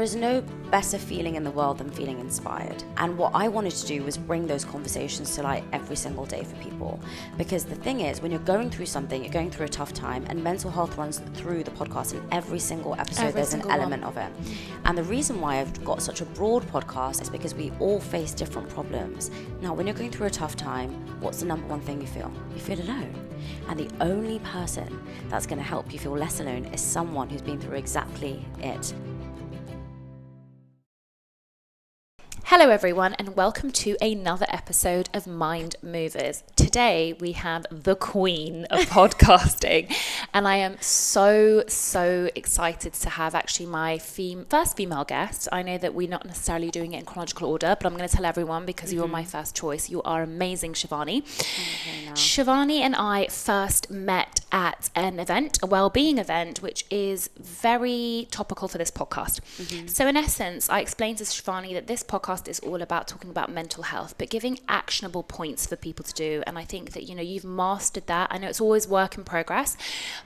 There's no better feeling in the world than feeling inspired. And what I wanted to do was bring those conversations to light every single day for people. Because the thing is, when you're going through something, you're going through a tough time, and mental health runs through the podcast. In every single episode, there's an element of it. And the reason why I've got such a broad podcast is because we all face different problems. Now, when you're going through a tough time, what's the number one thing you feel? You feel alone. And the only person that's going to help you feel less alone is someone who's been through exactly it. Hello everyone, and welcome to another episode of Mind Movers. Today we have the queen of podcasting, and I am so excited to have actually my first female guest. I know that we're not necessarily doing it in chronological order, but I'm going to tell everyone because you're my first choice. You are amazing, Shivani. Shivani and I first met at an event, a well-being event, which is very topical for this podcast. So in essence, I explained to Shivani that this podcast is all about talking about mental health, but giving actionable points for people to do. And I think that, you've mastered that. I know it's always work in progress,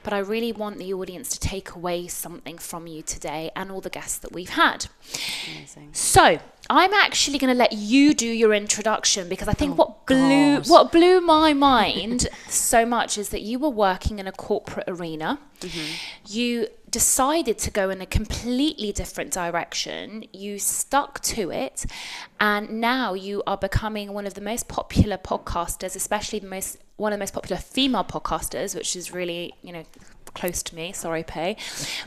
but I really want the audience to take away something from you today and all the guests that we've had. Amazing. So I'm actually going to let you do your introduction, because I think what blew my mind so much is that you were working in a corporate arena. You decided to go in a completely different direction. You stuck to it, and now you are becoming one of the most popular podcasters, especially one of the most popular female podcasters, which is really, close to me. Sorry, Pay.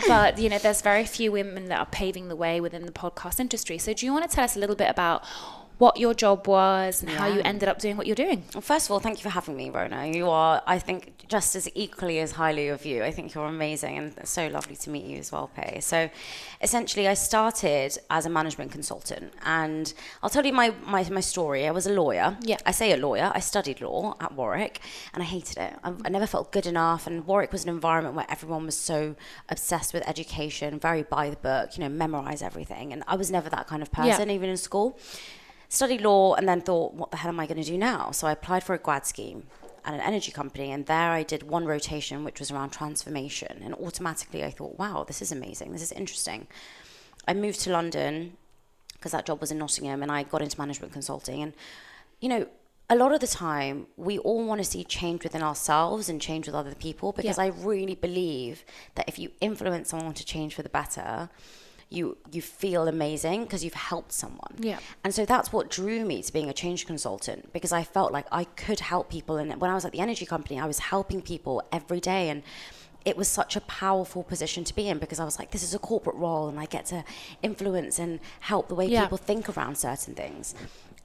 But, there's very few women that are paving the way within the podcast industry. So do you want to tell us a little bit about what your job was and how you ended up doing what you're doing? Well, first of all, thank you for having me, Rhona. You are, I think, just as equally as highly of you. I think you're amazing, and it's so lovely to meet you as well, Pay. So essentially, I started as a management consultant, and I'll tell you my story. I was a lawyer. Yeah. I say a lawyer. I studied law at Warwick, and I hated it. I never felt good enough, and Warwick was an environment where everyone was so obsessed with education, very by the book, memorize everything, and I was never that kind of person, even in school. Studied law and then thought, what the hell am I going to do now? So I applied for a grad scheme at an energy company, and there I did one rotation, which was around transformation. And automatically I thought, wow, this is amazing. This is interesting. I moved to London because that job was in Nottingham, and I got into management consulting. And, a lot of the time we all want to see change within ourselves and change with other people, because I really believe that if you influence someone to change for the better, you feel amazing because you've helped someone. Yeah. And so that's what drew me to being a change consultant, because I felt like I could help people. And when I was at the energy company, I was helping people every day, and it was such a powerful position to be in, because I was like, this is a corporate role and I get to influence and help the way people think around certain things.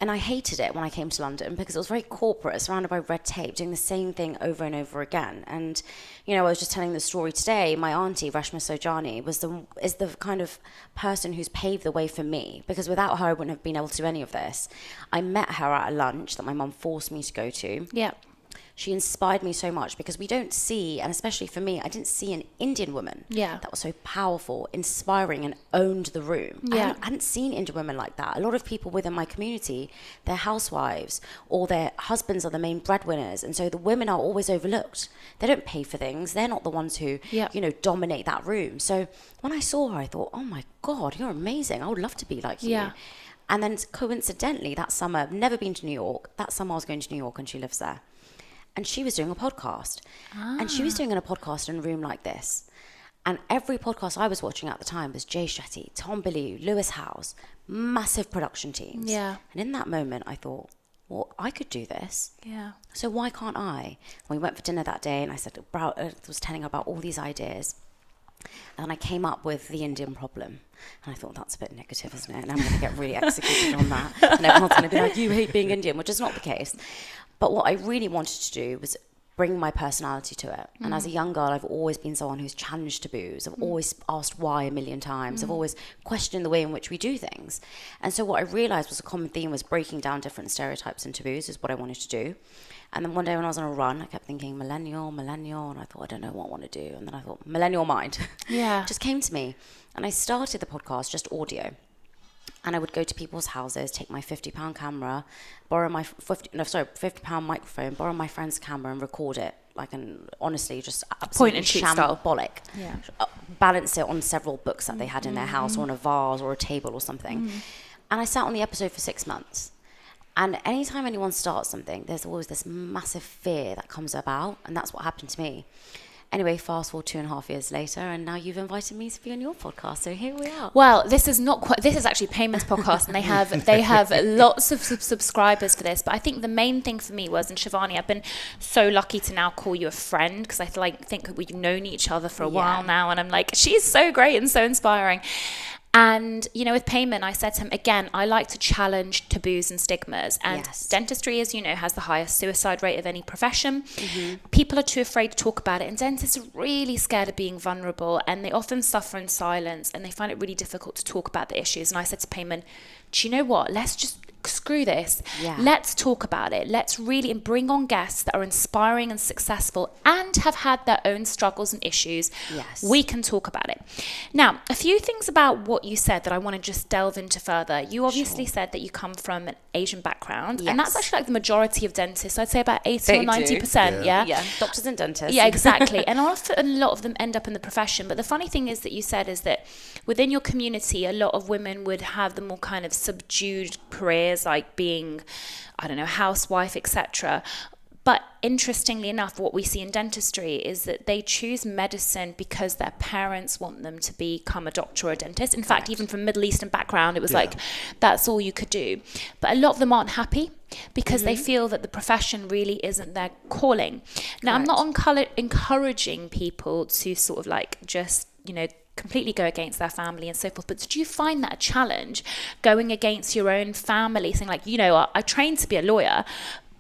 And I hated it when I came to London, because it was very corporate, surrounded by red tape, doing the same thing over and over again. And, I was just telling the story today. My auntie, Reshma Sojani, is the kind of person who's paved the way for me, because without her, I wouldn't have been able to do any of this. I met her at a lunch that my mum forced me to go to. Yeah. She inspired me so much, because we don't see, and especially for me, I didn't see an Indian woman that was so powerful, inspiring, and owned the room. Yeah. I hadn't seen Indian women like that. A lot of people within my community, they're housewives, or their husbands are the main breadwinners, and so the women are always overlooked. They don't pay for things. They're not the ones who, dominate that room. So when I saw her, I thought, oh my God, you're amazing. I would love to be like you. Yeah. And then coincidentally, that summer, I've never been to New York. That summer I was going to New York, and she lives there. And she was doing a podcast. And she was doing a podcast in a room like this. And every podcast I was watching at the time was Jay Shetty, Tom Bellew, Lewis Howes, massive production teams. Yeah. And in that moment, I thought, well, I could do this. Yeah. So why can't I? We went for dinner that day, and I was telling her about all these ideas. And I came up with the Indian problem. And I thought, that's a bit negative, isn't it? And I'm going to get really executed on that. And everyone's going to be like, you hate being Indian, which is not the case. But what I really wanted to do was bring my personality to it. And as a young girl, I've always been someone who's challenged taboos. I've always asked why a million times. I've always questioned the way in which we do things. And so what I realized was a common theme was breaking down different stereotypes and taboos is what I wanted to do. And then one day when I was on a run, I kept thinking millennial, and I thought, I don't know what I want to do. And then I thought, millennial mind. Yeah. Just came to me. And I started the podcast just audio. And I would go to people's houses, take my £50 camera, borrow my £50 microphone, borrow my friend's camera and record it. honestly, just Point absolutely and shoot style. shambolic. Yeah. Balance it on several books that they had in their house, or on a vase or a table or something. And I sat on the episode for 6 months. And anytime anyone starts something, there's always this massive fear that comes about. And that's what happened to me. Anyway, fast forward 2.5 years later, and now you've invited me to be on your podcast. So here we are. Well, this is actually Payman's podcast, and they have lots of subscribers for this. But I think the main thing for me was, and Shivani, I've been so lucky to now call you a friend, because I think we've known each other for a while now, and I'm like, she's so great and so inspiring. And, with Payman, I said to him, again, I like to challenge taboos and stigmas. And dentistry, as you know, has the highest suicide rate of any profession. People are too afraid to talk about it. And dentists are really scared of being vulnerable. And they often suffer in silence. And they find it really difficult to talk about the issues. And I said to Payman, do you know what? Let's just screw this. Let's talk about it. Let's really bring on guests that are inspiring and successful and have had their own struggles and issues. We can talk about it. Now, a few things about what you said that I want to just delve into further. You obviously said that you come from an Asian background, and that's actually like the majority of dentists. I'd say about 80 or 90%. Yeah, doctors and dentists. Yeah, exactly. And often a lot of them end up in the profession. But the funny thing is that you said is that within your community, a lot of women would have the more kind of subdued careers, like being, I don't know, housewife, etc. But interestingly enough, what we see in dentistry is that they choose medicine because their parents want them to become a doctor or a dentist. In fact, even from Middle Eastern background, it was like, that's all you could do. But a lot of them aren't happy because they feel that the profession really isn't their calling. Now, I'm not encouraging people to sort of like just, completely go against their family and so forth. But did you find that a challenge, going against your own family, saying like, I trained to be a lawyer,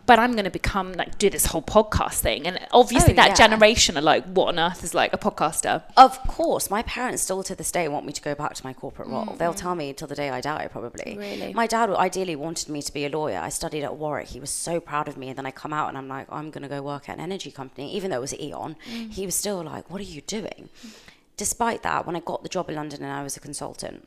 but I'm going to do this whole podcast thing? And obviously that generation are like, what on earth is like a podcaster? Of course. My parents still to this day want me to go back to my corporate role. They'll tell me till the day I die, probably. Really? My dad ideally wanted me to be a lawyer. I studied at Warwick. He was so proud of me. And then I come out and I'm like, I'm going to go work at an energy company. Even though it was Eon, he was still like, what are you doing? Despite that, when I got the job in London and I was a consultant,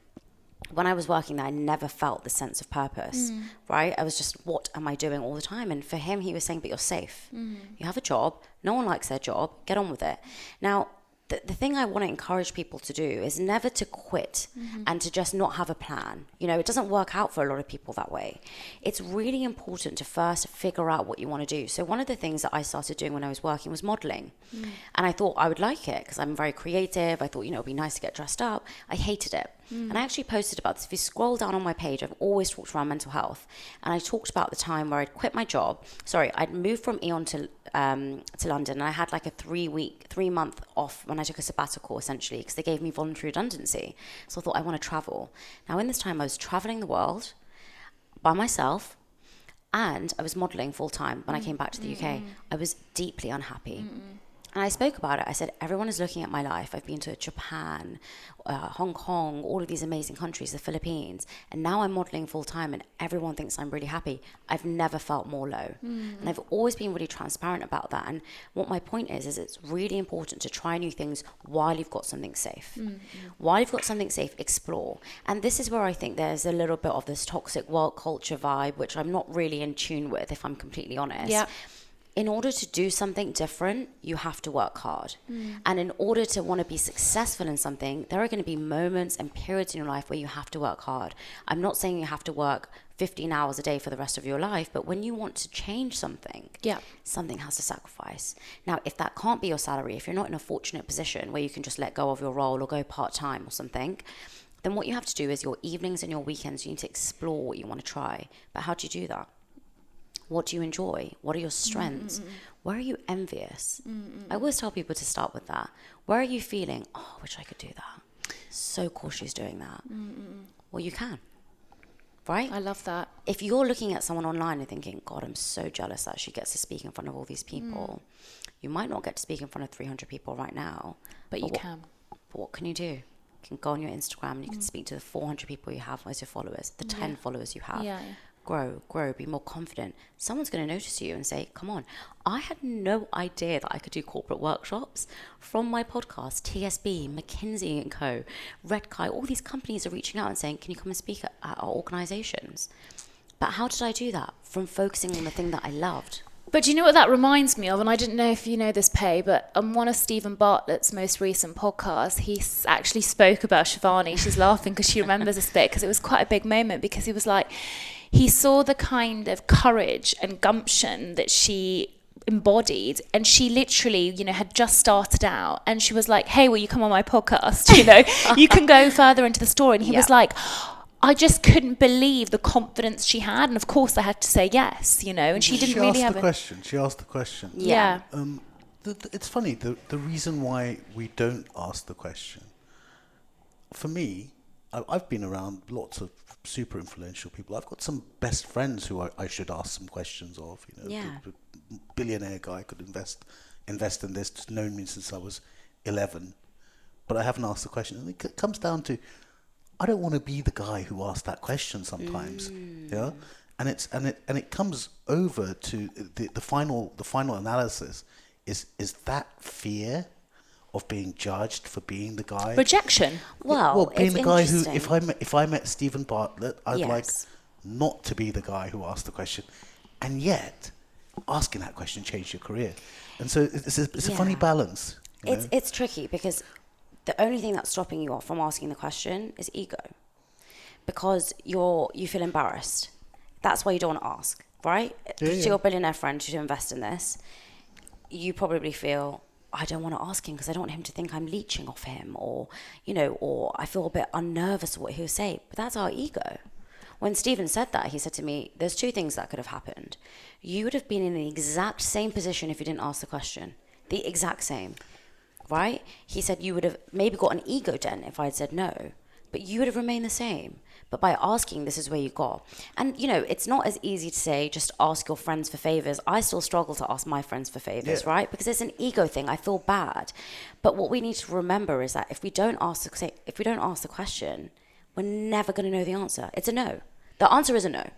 when I was working there, I never felt the sense of purpose, right? I was just, what am I doing all the time? And for him, he was saying, but you're safe. You have a job. No one likes their job. Get on with it. Now, the thing I want to encourage people to do is never to quit and to just not have a plan. It doesn't work out for a lot of people that way. It's really important to first figure out what you want to do. So one of the things that I started doing when I was working was modeling. And I thought I would like it because I'm very creative. I thought, it'd be nice to get dressed up. I hated it. And I actually posted about this. If you scroll down on my page, I've always talked around mental health. And I talked about the time where I'd quit my job. I'd moved from Eon to London, and I had like a 3-month off when I took a sabbatical, essentially, because they gave me voluntary redundancy. So I thought, I want to travel. Now, in this time, I was traveling the world by myself, and I was modeling full time when I came back to the UK. I was deeply unhappy. And I spoke about it. I said, everyone is looking at my life. I've been to Japan, Hong Kong, all of these amazing countries, the Philippines. And now I'm modeling full time and everyone thinks I'm really happy. I've never felt more low. And I've always been really transparent about that. And what my point is it's really important to try new things while you've got something safe. While you've got something safe, explore. And this is where I think there's a little bit of this toxic work culture vibe, which I'm not really in tune with, if I'm completely honest. Yeah. In order to do something different, you have to work hard. And in order to want to be successful in something, there are going to be moments and periods in your life where you have to work hard. I'm not saying you have to work 15 hours a day for the rest of your life, but when you want to change something, something has to sacrifice. Now, if that can't be your salary, if you're not in a fortunate position where you can just let go of your role or go part-time or something, then what you have to do is your evenings and your weekends, you need to explore what you want to try. But how do you do that? What do you enjoy? What are your strengths? Where are you envious? I always tell people to start with that. Where are you feeling, I wish I could do that. So cool she's doing that. Well, you can, right? I love that. If you're looking at someone online and thinking, God, I'm so jealous that she gets to speak in front of all these people. You might not get to speak in front of 300 people right now. But you can. But what can you do? You can go on your Instagram and you can speak to the 400 people you have as your followers, the 10 followers you have. Grow, be more confident. Someone's going to notice you and say, come on. I had no idea that I could do corporate workshops. From my podcast, TSB, McKinsey & Co., Red Kite, all these companies are reaching out and saying, can you come and speak at our organizations? But how did I do that? From focusing on the thing that I loved. But do you know what that reminds me of? And I didn't know if you know this, Pay, but on one of Stephen Bartlett's most recent podcasts, he actually spoke about Shivani. She's laughing because she remembers this bit because it was quite a big moment, because he was like, he saw the kind of courage and gumption that she embodied, and she literally, you know, had just started out, and she was like, hey, will you come on my podcast? You know, you can go further into the story. And he was like, I just couldn't believe the confidence she had, and of course I had to say yes, you know, and she didn't really have She asked the question. Yeah. It's funny, the reason why we don't ask the question, for me, I've been around lots of super influential people. I've got some best friends who I should ask some questions of, you know. The billionaire guy could invest in this, just known me since I was 11, but I haven't asked the question. And it comes down to, I don't want to be the guy who asks that question sometimes, yeah. And it comes over to the final analysis is that fear of being judged for being the guy. Rejection. Well, being the guy who, interesting. if I met Stephen Bartlett, I'd like not to be the guy who asked the question, and yet asking that question changed your career, and so it's a funny balance. It's tricky because the only thing that's stopping you from asking the question is ego, because you feel embarrassed. That's why you don't want to ask, right? To your billionaire friend to invest in this, you probably feel, I don't want to ask him because I don't want him to think I'm leeching off him, or, you know, or I feel a bit unnervous of what he'll say. But that's our ego. When Stephen said that, he said to me, there's two things that could have happened. You would have been in the exact same position if you didn't ask the question. The exact same, right? He said you would have maybe got an ego dent if I had said no, but you would have remained the same. But by asking, this is where you got. And, you know, it's not as easy to say, just ask your friends for favors. I still struggle to ask my friends for favors, right? Because it's an ego thing. I feel bad. But what we need to remember is that if we don't ask the question, we're never going to know the answer. It's a no. The answer is a no.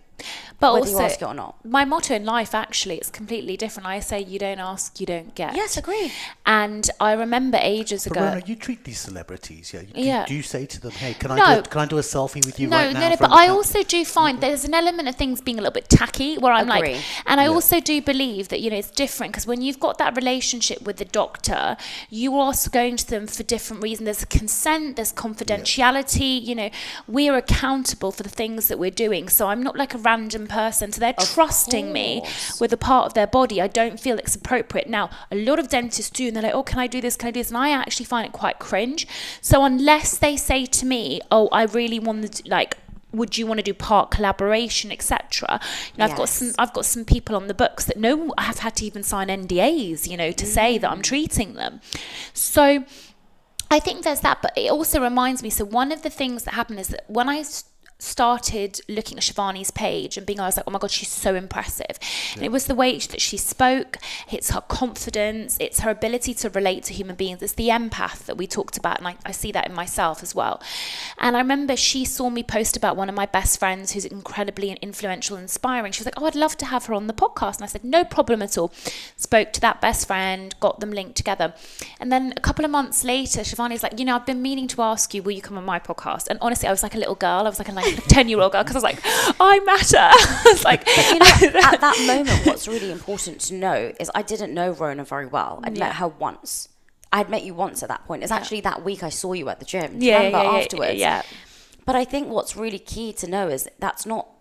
But whether also, you ask it or not. My motto in life, actually, it's completely different. I say, you don't ask, you don't get. Yes, agree. And I remember ages ago. Rhona, you treat these celebrities, Do you say to them, hey, can I do a selfie with you no, right now? No, but I also do find there's an element of things being a little bit tacky, where I'm Agree. like, and I also do believe that, you know, it's different, because when you've got that relationship with the doctor, you are also going to them for different reasons. There's consent, there's confidentiality, you know, we're accountable for the things that we're doing. So I'm not like a random person. So they're trusting me with a part of their body. I don't feel it's appropriate. Now, a lot of dentists do, and they're like, oh, can I do this? Can I do this? And I actually find it quite cringe. So unless they say to me, oh, I really want to, like, would you want to do part collaboration, etc. You know, I've got some people on the books that know I have had to even sign NDAs, you know, to say that I'm treating them. So I think there's that, but it also reminds me. So one of the things that happened is that when I started looking at Shivani's page and I was like, oh my God, she's so impressive. And it was the way that she spoke, it's her confidence, it's her ability to relate to human beings, it's the empath that we talked about, and I see that in myself as well. And I remember she saw me post about one of my best friends who's incredibly influential and inspiring. She was like, oh, I'd love to have her on the podcast. And I said, no problem at all. Spoke to that best friend, got them linked together. And then a couple of months later, Shivani's like, you know, I've been meaning to ask you, will you come on my podcast? And honestly, I was like a little girl. I was like a 10-year-old girl, because I was like, I matter. I was like, you know, at that moment, what's really important to know is I didn't know Rhona very well. I'd met her once. I'd met you once at that point. It's actually that week I saw you at the gym. Afterwards. But I think what's really key to know is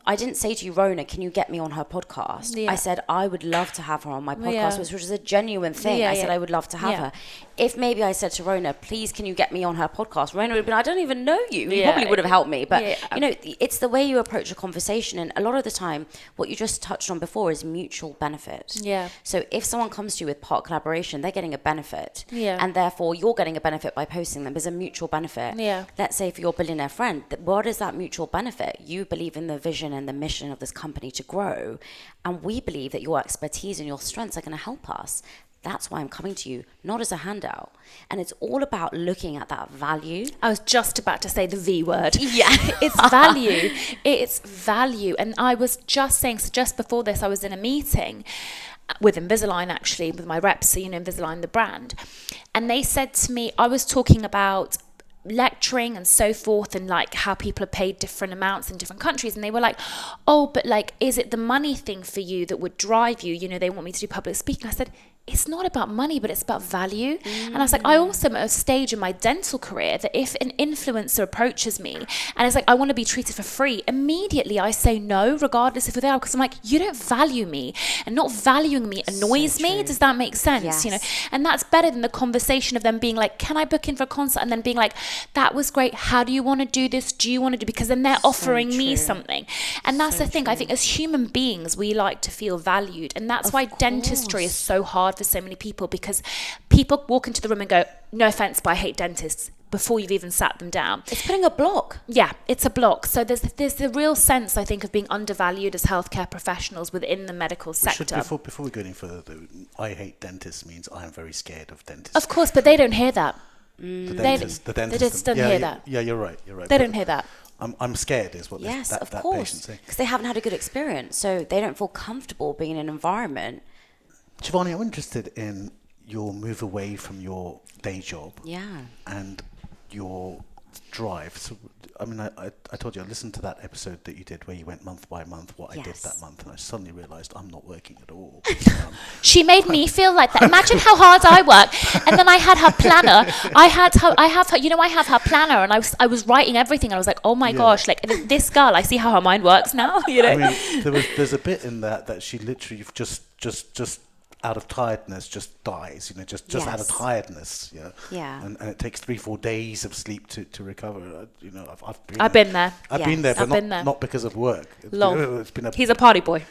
I didn't say to you, Rhona, can you get me on her podcast? I said, I would love to have her on my podcast, which was a genuine thing. I said, I would love to have her. If maybe I said to Rhona, please, can you get me on her podcast? Rhona would have been, I don't even know you. You probably would have helped me. But, you know, it's the way you approach a conversation. And a lot of the time, what you just touched on before is mutual benefit. So if someone comes to you with part collaboration, they're getting a benefit. And therefore, you're getting a benefit by posting them. There's a mutual benefit. Let's say for your billionaire friend, what is that mutual benefit? You believe in the vision and the mission of this company to grow, and we believe that your expertise and your strengths are going to help us. That's why I'm coming to you, not as a handout. And it's all about looking at that value. I was just about to say the V word. It's value. It's value. And I was just saying, so just before this, I was in a meeting with Invisalign, actually, with my reps, so, you know, Invisalign, the brand. And they said to me, I was talking about lecturing and so forth, and like how people are paid different amounts in different countries, and they were like, oh, but like, is it the money thing for you that would drive you? You know, they want me to do public speaking. I said, it's not about money, but it's about value. And I was like, I also am at a stage in my dental career that if an influencer approaches me and it's like, I want to be treated for free, immediately I say no, regardless if they are, because I'm like, you don't value me, and not valuing me annoys me. Does that make sense? Yes. You know, and that's better than the conversation of them being like, can I book in for a concert? And then being like, that was great. How do you want to do this? Do you want to do? Because then they're offering me something. And that's the thing. I think as human beings, we like to feel valued. And that's why dentistry is so hard for so many people, because people walk into the room and go, no offense, but I hate dentists, before you've even sat them down. It's putting a block. Yeah, it's a block. So there's the real sense, I think, of being undervalued as healthcare professionals within the medical sector. Before we go any further, though, I hate dentists means I am very scared of dentists. Of course, but they don't hear that. The dentist They just don't hear that. Yeah, you're right. They don't hear that. I'm scared is what Yes, that of patient's course. saying. Because they haven't had a good experience, so they don't feel comfortable being in an environment. Shivani, I'm interested in your move away from your day job. Yeah. And your drive. So, I mean, I told you, I listened to that episode that you did where you went month by month, what I did that month, and I suddenly realised I'm not working at all. She made me feel like that. Imagine how hard I work. And then I had her planner. I have her planner, and I was writing everything. And I was like, oh my gosh, like this girl, I see how her mind works now. You know. I mean, there's a bit in that she literally just out of tiredness just dies, you know, just out of tiredness, Yeah. And it takes 3-4 days of sleep to recover. You know, I've been there. I've been there, but not because of work. He's a party boy.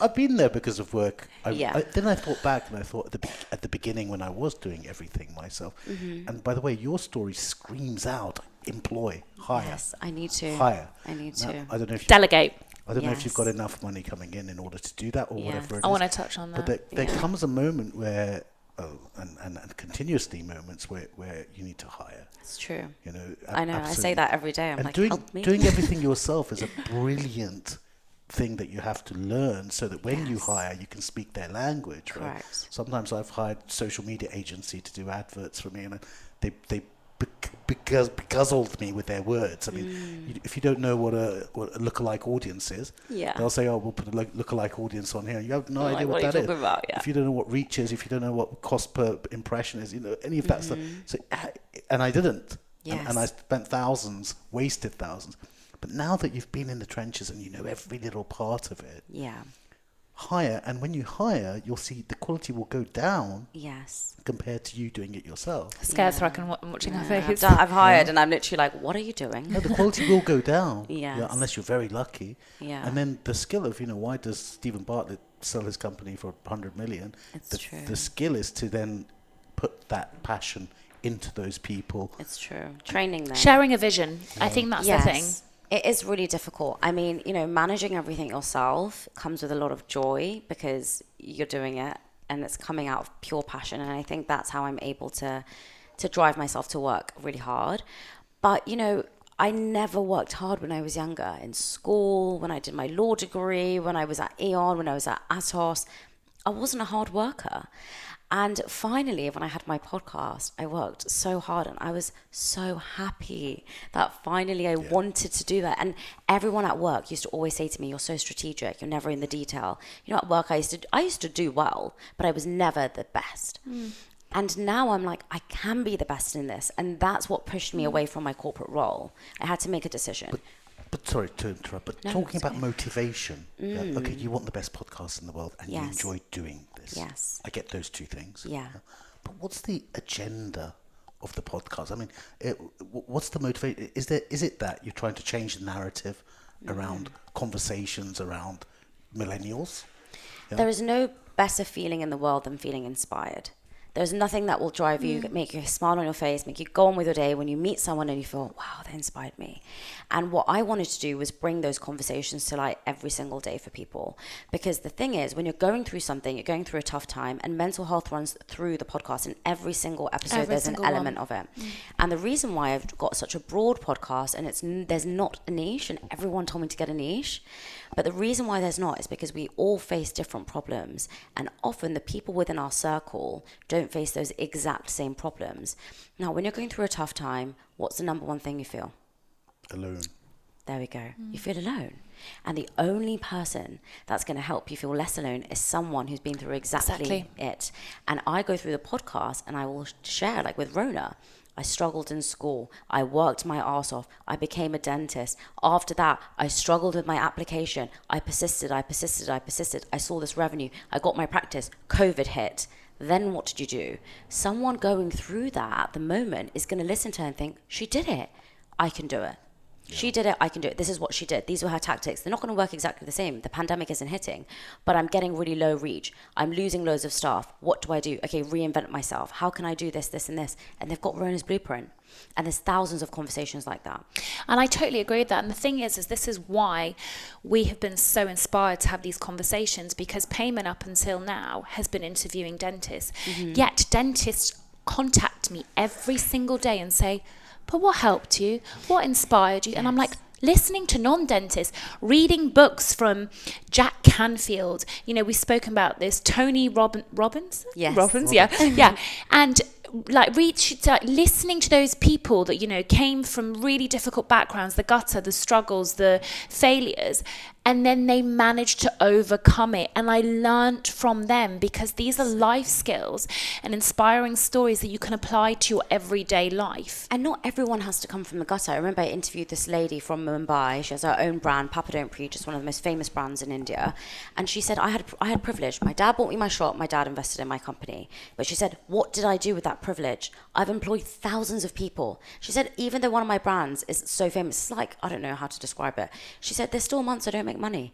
I've been there because of work. Then I thought back, and I thought at the beginning when I was doing everything myself. And by the way, your story screams out: employ, hire. Yes, I need to. Hire. I need to. I don't know if Delegate. I don't know if you've got enough money coming in order to do that or whatever it is. I want to touch on that. But there comes a moment where, and continuously moments where you need to hire. It's true. You know, I know. absolutely. I say that every day. I'm and like, doing, help me. doing everything yourself is a brilliant thing that you have to learn, so that when you hire, you can speak their language. Correct. Right? Sometimes I've hired social media agency to do adverts for me, and they beguzzled me with their words. I mean, if you don't know what a lookalike audience is, they'll say, "Oh, we'll put a lookalike audience on here." You have no idea what that is. About, If you don't know what reach is, if you don't know what cost per impression is, you know, any of that stuff. So, and I didn't, and I spent thousands, wasted thousands. But now that you've been in the trenches and you know every little part of it, hire, and when you hire, you'll see the quality will go down. Yes. Compared to you doing it yourself. Scared so I can watching her face. I've hired, and I'm literally like, what are you doing? No, the quality will go down. Yes. Unless you're very lucky. Yeah. And then the skill of, you know, why does Stephen Bartlett sell his company for 100 million? It's true. The skill is to then put that passion into those people. It's true. Training them. Sharing a vision. I think that's the thing. It is really difficult. I mean, you know, managing everything yourself comes with a lot of joy because you're doing it and it's coming out of pure passion. And I think that's how I'm able to drive myself to work really hard. But, you know, I never worked hard when I was younger. In school, when I did my law degree, when I was at Aeon, when I was at Atos, I wasn't a hard worker. And finally, when I had my podcast, I worked so hard and I was so happy that finally I wanted to do that. And everyone at work used to always say to me, you're so strategic, you're never in the detail. You know, at work, I used to do well, but I was never the best. And now I'm like, I can be the best in this. And that's what pushed me away from my corporate role. I had to make a decision. But sorry to interrupt, but talking about motivation, okay, you want the best podcast in the world and you enjoy doing this. Yes. I get those two things. Yeah. But what's the agenda of the podcast? I mean, what's the motivation? Is it that you're trying to change the narrative around conversations around millennials? Yeah? There is no better feeling in the world than feeling inspired. There's nothing that will drive you, make you smile on your face, make you go on with your day when you meet someone and you feel, wow, they inspired me. And what I wanted to do was bring those conversations to light every single day for people. Because the thing is, when you're going through something, you're going through a tough time, and mental health runs through the podcast. In every single episode, there's an element of it. And the reason why I've got such a broad podcast, and there's not a niche, and everyone told me to get a niche, but the reason why there's not is because we all face different problems. And often the people within our circle don't don't face those exact same problems. Now, when you're going through a tough time, what's the number one thing you feel? Alone. There we go. You feel alone. And the only person that's going to help you feel less alone is someone who's been through exactly it. And I go through the podcast and I will share, like with Rhona, I struggled in school. I worked my arse off. I became a dentist. After that, I struggled with my application. I persisted. I saw this revenue. I got my practice. COVID hit. Then what did you do? Someone going through that at the moment is going to listen to her and think, she did it. I can do it. She did it, I can do it. This is what she did. These were her tactics. They're not going to work exactly the same. The pandemic isn't hitting, but I'm getting really low reach. I'm losing loads of staff. What do I do? Okay, reinvent myself. How can I do this, this, and this? And they've got Rhona's blueprint. And there's thousands of conversations like that. And I totally agree with that. And the thing is this is why we have been so inspired to have these conversations, because Payman up until now has been interviewing dentists. Yet dentists contact me every single day and say, but what helped you? What inspired you? And I'm like, listening to non-dentists, reading books from Jack Canfield. You know, we've spoken about this. Tony Robbins? Yes. Robbins, yeah. Yeah. And like listening to those people that, you know, came from really difficult backgrounds, the gutter, the struggles, the failures, and then they managed to overcome it. And I learned from them, because these are life skills and inspiring stories that you can apply to your everyday life. And not everyone has to come from the gutter. I remember I interviewed this lady from Mumbai. She has her own brand, Papa Don't Preach. It's one of the most famous brands in India. And she said, I had privilege. My dad bought me my shop. My dad invested in my company. But she said, what did I do with that privilege? I've employed thousands of people. She said, even though one of my brands is so famous, it's like, I don't know how to describe it. She said, there's still months I don't make money.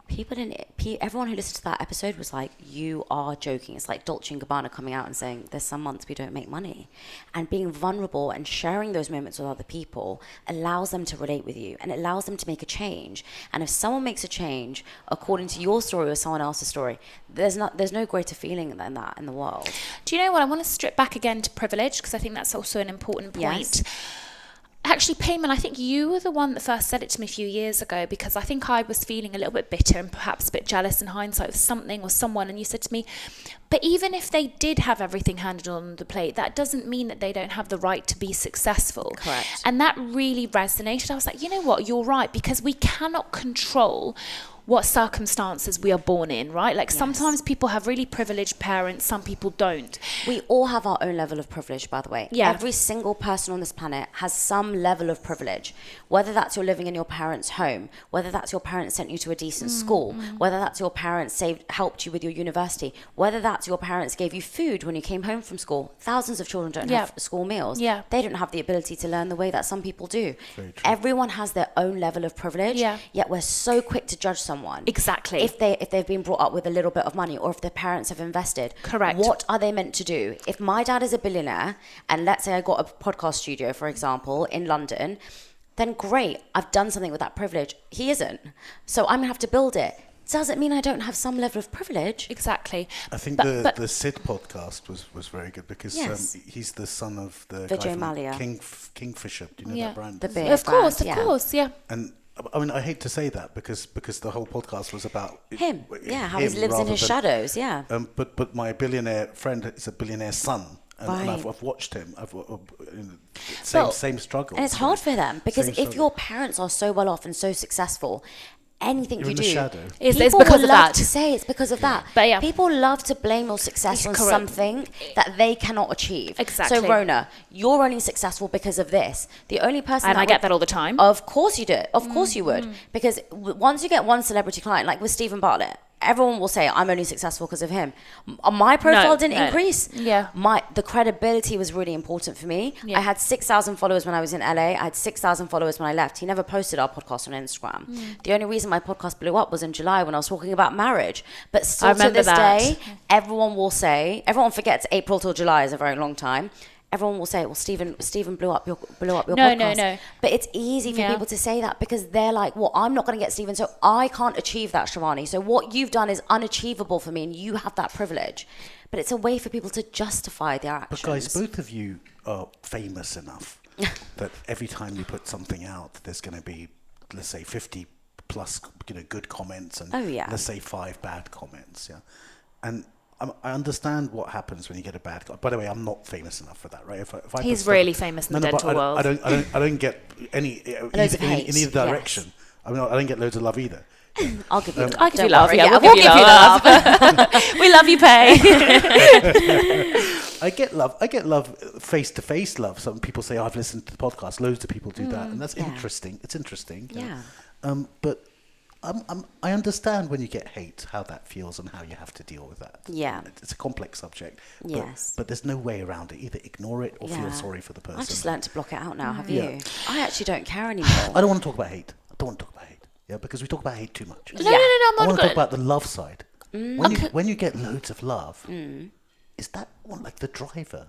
Everyone who listened to that episode was like, you are joking. It's like Dolce & Gabbana coming out and saying, there's some months we don't make money. And being vulnerable and sharing those moments with other people allows them to relate with you, and it allows them to make a change. And if someone makes a change according to your story or someone else's story, there's no greater feeling than that in the world. Do you know what? I want to strip back again to privilege, because I think that's also an important point. Yes. Actually, Payman, I think you were the one that first said it to me a few years ago, because I think I was feeling a little bit bitter and perhaps a bit jealous in hindsight of something or someone. And you said to me, but even if they did have everything handed on the plate, that doesn't mean that they don't have the right to be successful. Correct. And that really resonated. I was like, you know what, you're right, because we cannot control what circumstances we are born in, right? Like sometimes people have really privileged parents, some people don't. We all have our own level of privilege, by the way. Yeah. Every single person on this planet has some level of privilege, whether that's you're living in your parents' home, whether that's your parents sent you to a decent school, whether that's your parents helped you with your university, whether that's your parents gave you food when you came home from school. Thousands of children don't have school meals. Yeah. They don't have the ability to learn the way that some people do. Very true. Everyone has their own level of privilege, yet we're so quick to judge someone. Exactly. If they've been brought up with a little bit of money, or if their parents have invested. Correct. What are they meant to do? If my dad is a billionaire, and let's say I got a podcast studio, for example, in London, then great, I've done something with that privilege. He isn't. So I'm going to have to build it. Doesn't mean I don't have some level of privilege. Exactly. I think the Sid podcast was very good, because he's the son of the Vijay guy from Mallya. Kingfisher. Do you know that brand? The beer Of course, brand, of course, yeah. And I mean, I hate to say that, because the whole podcast was about him. Yeah, how he lives in his shadows. Yeah. But my billionaire friend is a billionaire son, and Right. I've watched him. Same struggle. And it's hard for them, because if your parents are so well off and so successful, anything You're you in do, the shadow. It's people because will of love that. to say it's because of that. But yeah. People love to blame your success on Correct. something that they cannot achieve. Exactly. So Rhona, you're only successful because of this. The only person And I get that all the time. Of course you do. Of course you would. Because once you get one celebrity client, like with Stephen Bartlett, everyone will say, I'm only successful because of him. My profile didn't increase. Yeah. The credibility was really important for me. Yeah. I had 6,000 followers when I was in LA. I had 6,000 followers when I left. He never posted our podcast on Instagram. The only reason my podcast blew up was in July when I was talking about marriage. But still to this day, everyone forgets April till July is a very long time. Everyone will say, well, Stephen blew up your podcast. No. But it's easy for people to say that, because they're like, well, I'm not going to get Stephen, so I can't achieve that, Shivani. So what you've done is unachievable for me, and you have that privilege. But it's a way for people to justify their actions. But guys, both of you are famous enough that every time you put something out, there's going to be, let's say, 50 plus good comments, and let's say 5 bad comments. Yeah, and I understand what happens when you get a bad. By the way, I'm not famous enough for that, right? If I He's really famous in the dental world. I don't get any in either direction. Yes. I mean, I don't get loads of love either. I'll give you. I'll give you love. Yeah, we'll give you love. We love you, Pay. I get love. I get love, face-to-face love. Some people say, I've listened to the podcast. Loads of people do that, and that's interesting. It's interesting. Yeah. But I understand when you get hate, how that feels and how you have to deal with that. Yeah. It's a complex subject. Yes. But there's no way around it. Either ignore it or feel sorry for the person. I've just learnt to block it out now. Have you? I actually don't care anymore. I don't want to talk about hate. Yeah, because we talk about hate too much. No, I'm not I want good. to talk about the love side. When you get loads of love, is that like the driver?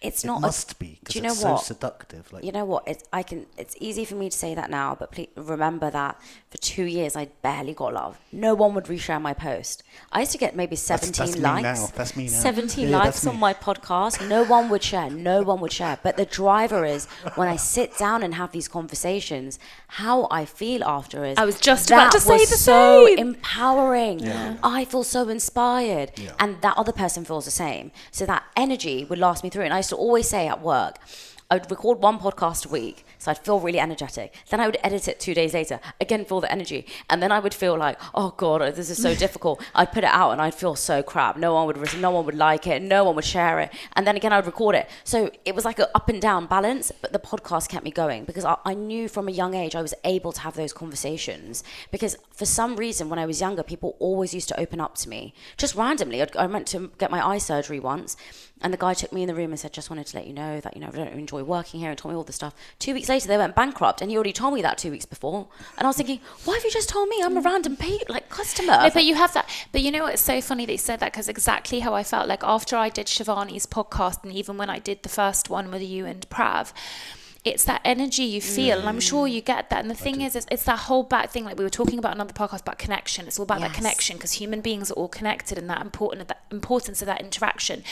It's it not. Must be because it's so seductive. Like, you know what? It's easy for me to say that now, but please remember that for 2 years I barely got love. No one would reshare my post. I used to get maybe 17 likes. That's me now. 17 likes on my podcast. No one would share. But the driver is when I sit down and have these conversations, how I feel after is. I was just about to say the so same. Empowering. Yeah. I feel so inspired, and that other person feels the same. So that energy would last me through. And I used to always say at work, I would record one podcast a week, so I'd feel really energetic. Then I would edit it 2 days later, again feel the energy, and then I would feel like, oh god, this is so difficult. I'd put it out and I'd feel so crap. No one would like it, no one would share it, and then again I'd record it. So it was like an up and down balance, but the podcast kept me going because I knew from a young age I was able to have those conversations. Because for some reason, when I was younger, people always used to open up to me just randomly. I went to get my eye surgery once, and the guy took me in the room and said, just wanted to let you know that, I don't enjoy working here, and told me all this stuff. 2 weeks later, they went bankrupt, and he already told me that 2 weeks before. And I was thinking, why have you just told me? I'm a random customer. No, but you have that. But you know what? It's so funny that you said that, because exactly how I felt like after I did Shivani's podcast, and even when I did the first one with you and Prav, it's that energy you feel, and I'm sure you get that. And the thing is, it's that whole back thing, like we were talking about another podcast about connection. It's all about that connection, because human beings are all connected, and that importance of that interaction.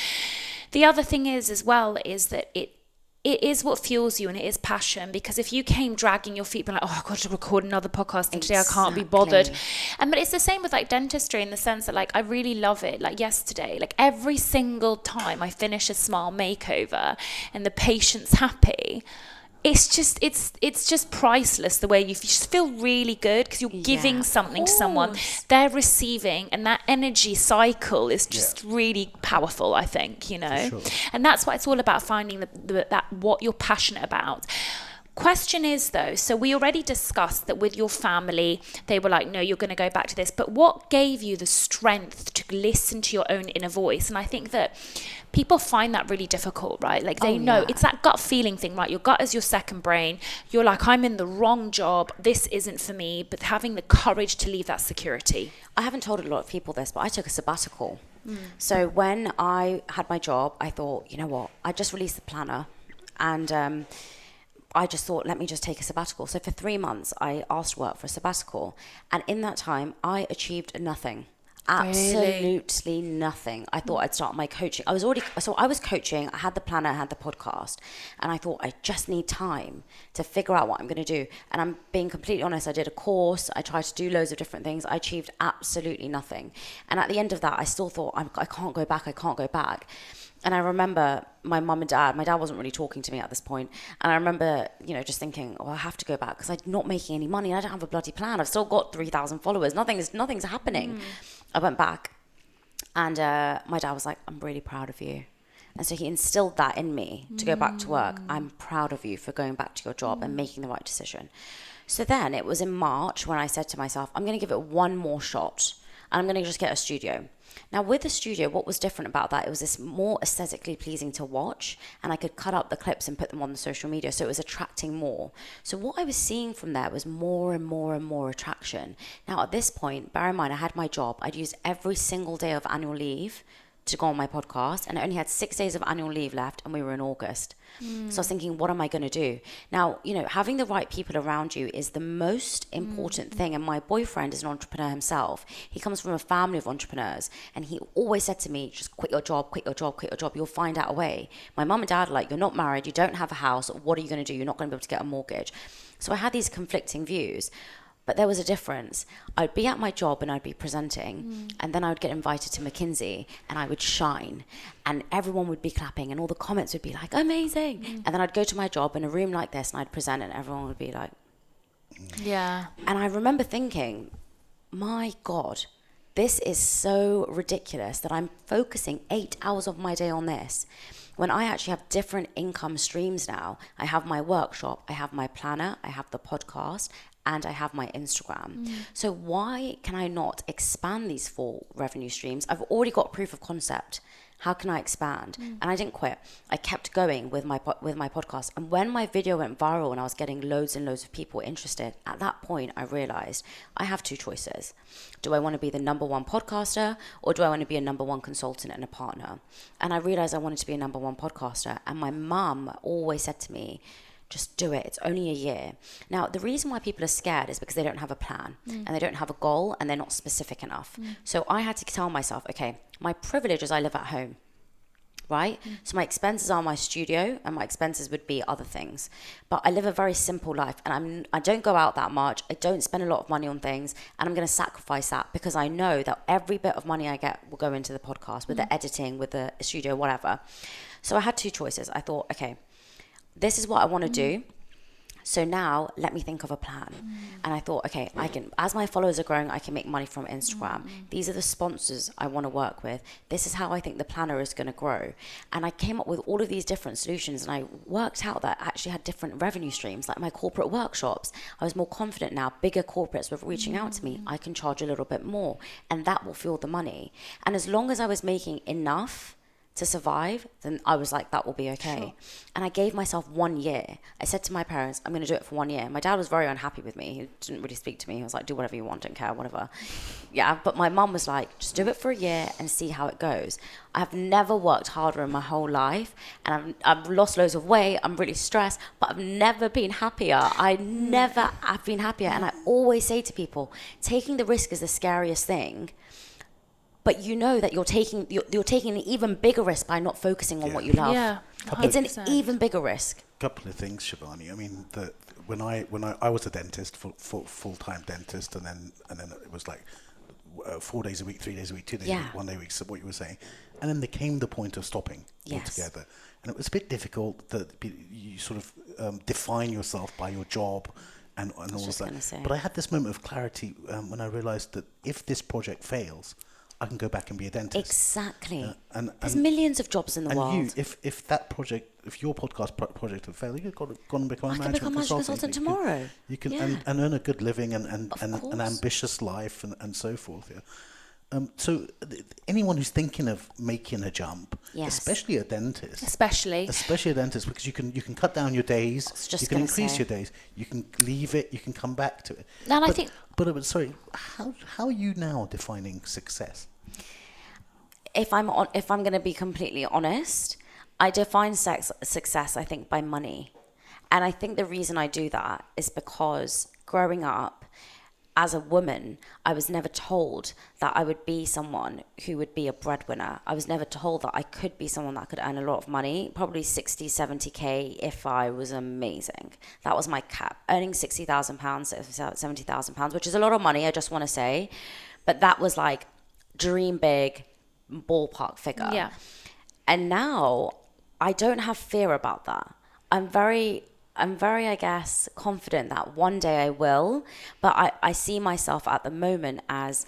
The other thing is as well is that it is what fuels you, and it is passion. Because if you came dragging your feet, being like, oh, I've got to record another podcast, and today I can't be bothered. But it's the same with like dentistry, in the sense that like I really love it. Like yesterday, like every single time I finish a smile makeover and the patient's happy, it's just priceless, the way you just feel really good because you're giving something to someone, they're receiving, and that energy cycle is just really powerful, I think, Sure. And that's what it's all about, finding that what you're passionate about. Question is though, so we already discussed that with your family, they were like, no, you're going to go back to this. But what gave you the strength to listen to your own inner voice? And I think that people find that really difficult, right? Like they know it's that gut feeling thing, right? Your gut is your second brain. You're like, I'm in the wrong job. This isn't for me. But having the courage to leave that security. I haven't told a lot of people this, but I took a sabbatical. So when I had my job, I thought, you know what? I just released the planner, and I just thought, let me just take a sabbatical. So for 3 months, I asked work for a sabbatical. And in that time, I achieved nothing. Absolutely nothing. I thought I'd start my coaching. I was coaching, I had the planner, I had the podcast, and I thought I just need time to figure out what I'm going to do. And I'm being completely honest, I did a course, I tried to do loads of different things. I achieved absolutely nothing. And at the end of that, I still thought, I can't go back. And I remember my mum and dad, my dad wasn't really talking to me at this point. And I remember, just thinking, I have to go back because I'm not making any money. I don't have a bloody plan. I've still got 3,000 followers. Nothing's happening. I went back, and my dad was like, I'm really proud of you. And so he instilled that in me to go back to work. I'm proud of you for going back to your job and making the right decision. So then it was in March when I said to myself, I'm going to give it one more shot, and I'm going to just get a studio. Now, with the studio, what was different about that, it was this more aesthetically pleasing to watch, and I could cut up the clips and put them on the social media, so it was attracting more. So what I was seeing from there was more and more and more attraction. Now, at this point, bear in mind, I had my job. I'd used every single day of annual leave to go on my podcast, and I only had 6 days of annual leave left, and we were in August. So I was thinking, what am I going to do? Now, having the right people around you is the most important thing. And my boyfriend is an entrepreneur himself. He comes from a family of entrepreneurs, and he always said to me, just quit your job. You'll find out a way. My mum and dad are like, you're not married, you don't have a house. What are you going to do? You're not going to be able to get a mortgage. So I had these conflicting views. But there was a difference. I'd be at my job and I'd be presenting, and then I would get invited to McKinsey and I would shine, and everyone would be clapping and all the comments would be like, amazing. And then I'd go to my job in a room like this and I'd present and everyone would be like, Yeah. and I remember thinking, my God, this is so ridiculous that I'm focusing 8 hours of my day on this, when I actually have different income streams now. I have my workshop, I have my planner, I have the podcast, and I have my Instagram. So why can I not expand these 4 revenue streams? I've already got proof of concept. How can I expand? And I didn't quit. I kept going with my podcast. And when my video went viral and I was getting loads and loads of people interested, at that point I realized I have 2 choices. Do I want to be the number 1 podcaster, or do I want to be a number 1 consultant and a partner? And I realized I wanted to be a number 1 podcaster. And my mum always said to me, just do it. It's only a year. Now, the reason why people are scared is because they don't have a plan and they don't have a goal and they're not specific enough. So I had to tell myself, okay, my privilege is I live at home, right? So my expenses are my studio and my expenses would be other things. But I live a very simple life, and I don't go out that much. I don't spend a lot of money on things, and I'm going to sacrifice that because I know that every bit of money I get will go into the podcast, with the editing, with the studio, whatever. So I had 2 choices. I thought, okay, this is what I want to do. So now let me think of a plan. And I thought, okay, I can, as my followers are growing, I can make money from Instagram. These are the sponsors I want to work with. This is how I think the planner is going to grow. And I came up with all of these different solutions, and I worked out that I actually had different revenue streams, like my corporate workshops. I was more confident now. Bigger corporates were reaching out to me. I can charge a little bit more, and that will fuel the money. And as long as I was making enough to survive, then I was like, that will be okay. Sure. And I gave myself 1 year. I said to my parents, I'm going to do it for 1 year. My dad was very unhappy with me. He didn't really speak to me. He was like, do whatever you want, don't care, whatever. Yeah, but my mum was like, just do it for a year and see how it goes. I've never worked harder in my whole life, and I've lost loads of weight. I'm really stressed, but I've never been happier. I never have been happier. And I always say to people, taking the risk is the scariest thing. But you know that you're taking an even bigger risk by not focusing on what you love. Yeah, 100%. It's an even bigger risk. Couple of things, Shivani. I mean, when I was a dentist, full-time dentist, and then it was like 4 days a week, 3 days a week, 2 days a week, 1 day a week. So what you were saying, and then there came the point of stopping altogether, and it was a bit difficult that you sort of define yourself by your job and all of that. But I had this moment of clarity when I realized that if this project fails, I can go back and be a dentist. Exactly. And there's millions of jobs in the world. And if that project, if your podcast project had failed, you could go and become a management consultant tomorrow. You can and earn a good living and an ambitious life and so forth. Yeah. So anyone who's thinking of making a jump, especially a dentist, especially a dentist, because you can cut down your days, you can increase your days, you can leave it, you can come back to it. And I think, sorry, how are you now defining success? If I'm going to be completely honest, I define success, I think, by money. And I think the reason I do that is because growing up as a woman, I was never told that I would be someone who would be a breadwinner. I was never told that I could be someone that could earn a lot of money, probably 60, 70K if I was amazing. That was my cap. Earning £60,000, £70,000, which is a lot of money, I just want to say. But that was like dream big, ballpark figure. Yeah. And now I don't have fear about that. I'm very, I guess, confident that one day I will, but I see myself at the moment as,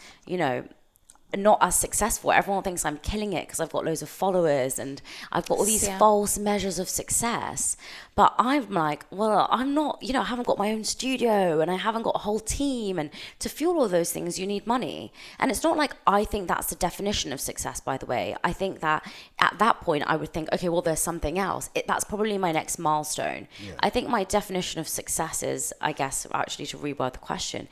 not as successful. Everyone thinks I'm killing it because I've got loads of followers and I've got all these false measures of success. But I'm like, well, I'm not, I haven't got my own studio and I haven't got a whole team. And to fuel all those things, you need money. And it's not like I think that's the definition of success, by the way. I think that at that point, I would think, okay, well, there's something else. That's probably my next milestone. Yeah. I think my definition of success is, I guess, actually to reword the question,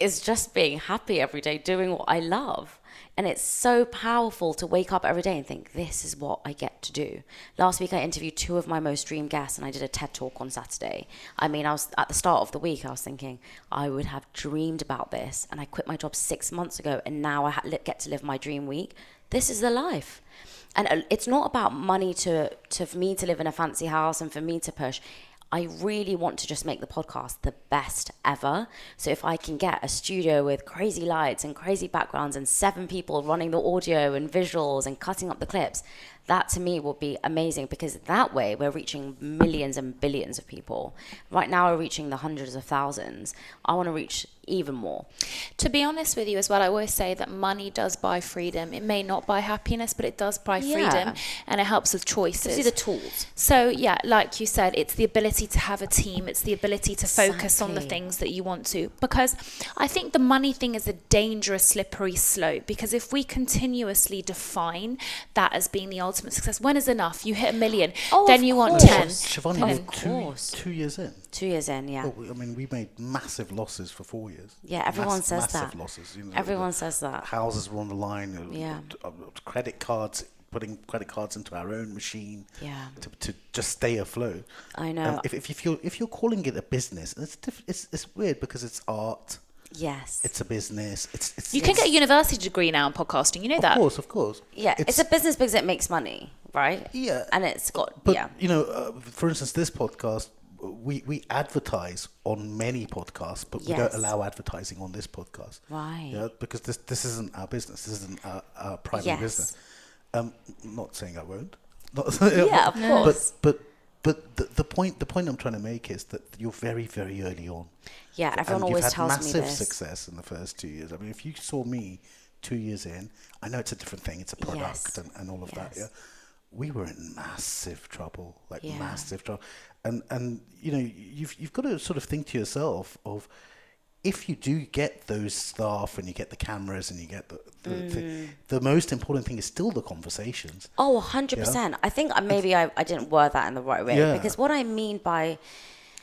is just being happy every day, doing what I love. And it's so powerful to wake up every day and think, this is what I get to do. Last week, I interviewed 2 of my most dream guests and I did a TED Talk on Saturday. I mean, I was at the start of the week, I was thinking, I would have dreamed about this. And I quit my job 6 months ago and now I get to live my dream week. This is the life. And it's not about money for me to live in a fancy house and for me to push. I really want to just make the podcast the best ever. So if I can get a studio with crazy lights and crazy backgrounds and 7 people running the audio and visuals and cutting up the clips, that to me will be amazing, because that way we're reaching millions and billions of people. Right now we're reaching the hundreds of thousands. I want to reach even more. To be honest with you as well, I always say that money does buy freedom. It may not buy happiness, but it does buy freedom, and it helps with choices. Gives you the tools. So yeah, like you said, it's the ability to have a team. It's the ability to focus on the things that you want to. Because I think the money thing is a dangerous, slippery slope, because if we continuously define that as being the ultimate success, when is enough? You hit 1 million, then you want 10. Shivani, we're 2 years in. 2 years in, yeah. Well, I mean, we made massive losses for 4 years. Yeah, everyone says massive that. Losses. Everyone says that. Houses were on the line. Yeah. Credit cards, putting credit cards into our own machine. Yeah. To just stay afloat. I know. If you're calling it a business, it's weird, because it's art. Yes. It's a business. You can get a university degree now in podcasting. You know that. Of course. Yeah, it's a business because it makes money, right? Yeah. And it's got, But, for instance, this podcast, we advertise on many podcasts, but we don't allow advertising on this podcast. Right. Yeah, because this isn't our business. This isn't our primary business. Not saying I won't. Yeah, of course. But the point I'm trying to make is that you're very, very early on. Yeah, everyone always tells me this. You've had massive success in the first 2 years. I mean, if you saw me 2 years in, I know it's a different thing. It's a product and all of that. Yeah, we were in massive trouble, massive trouble. And you've got to sort of think to yourself of, if you do get those staff and you get the cameras and you get the most important thing is still the conversations. Oh, 100%. Yeah? I think maybe I didn't word that in the right way, because what I mean by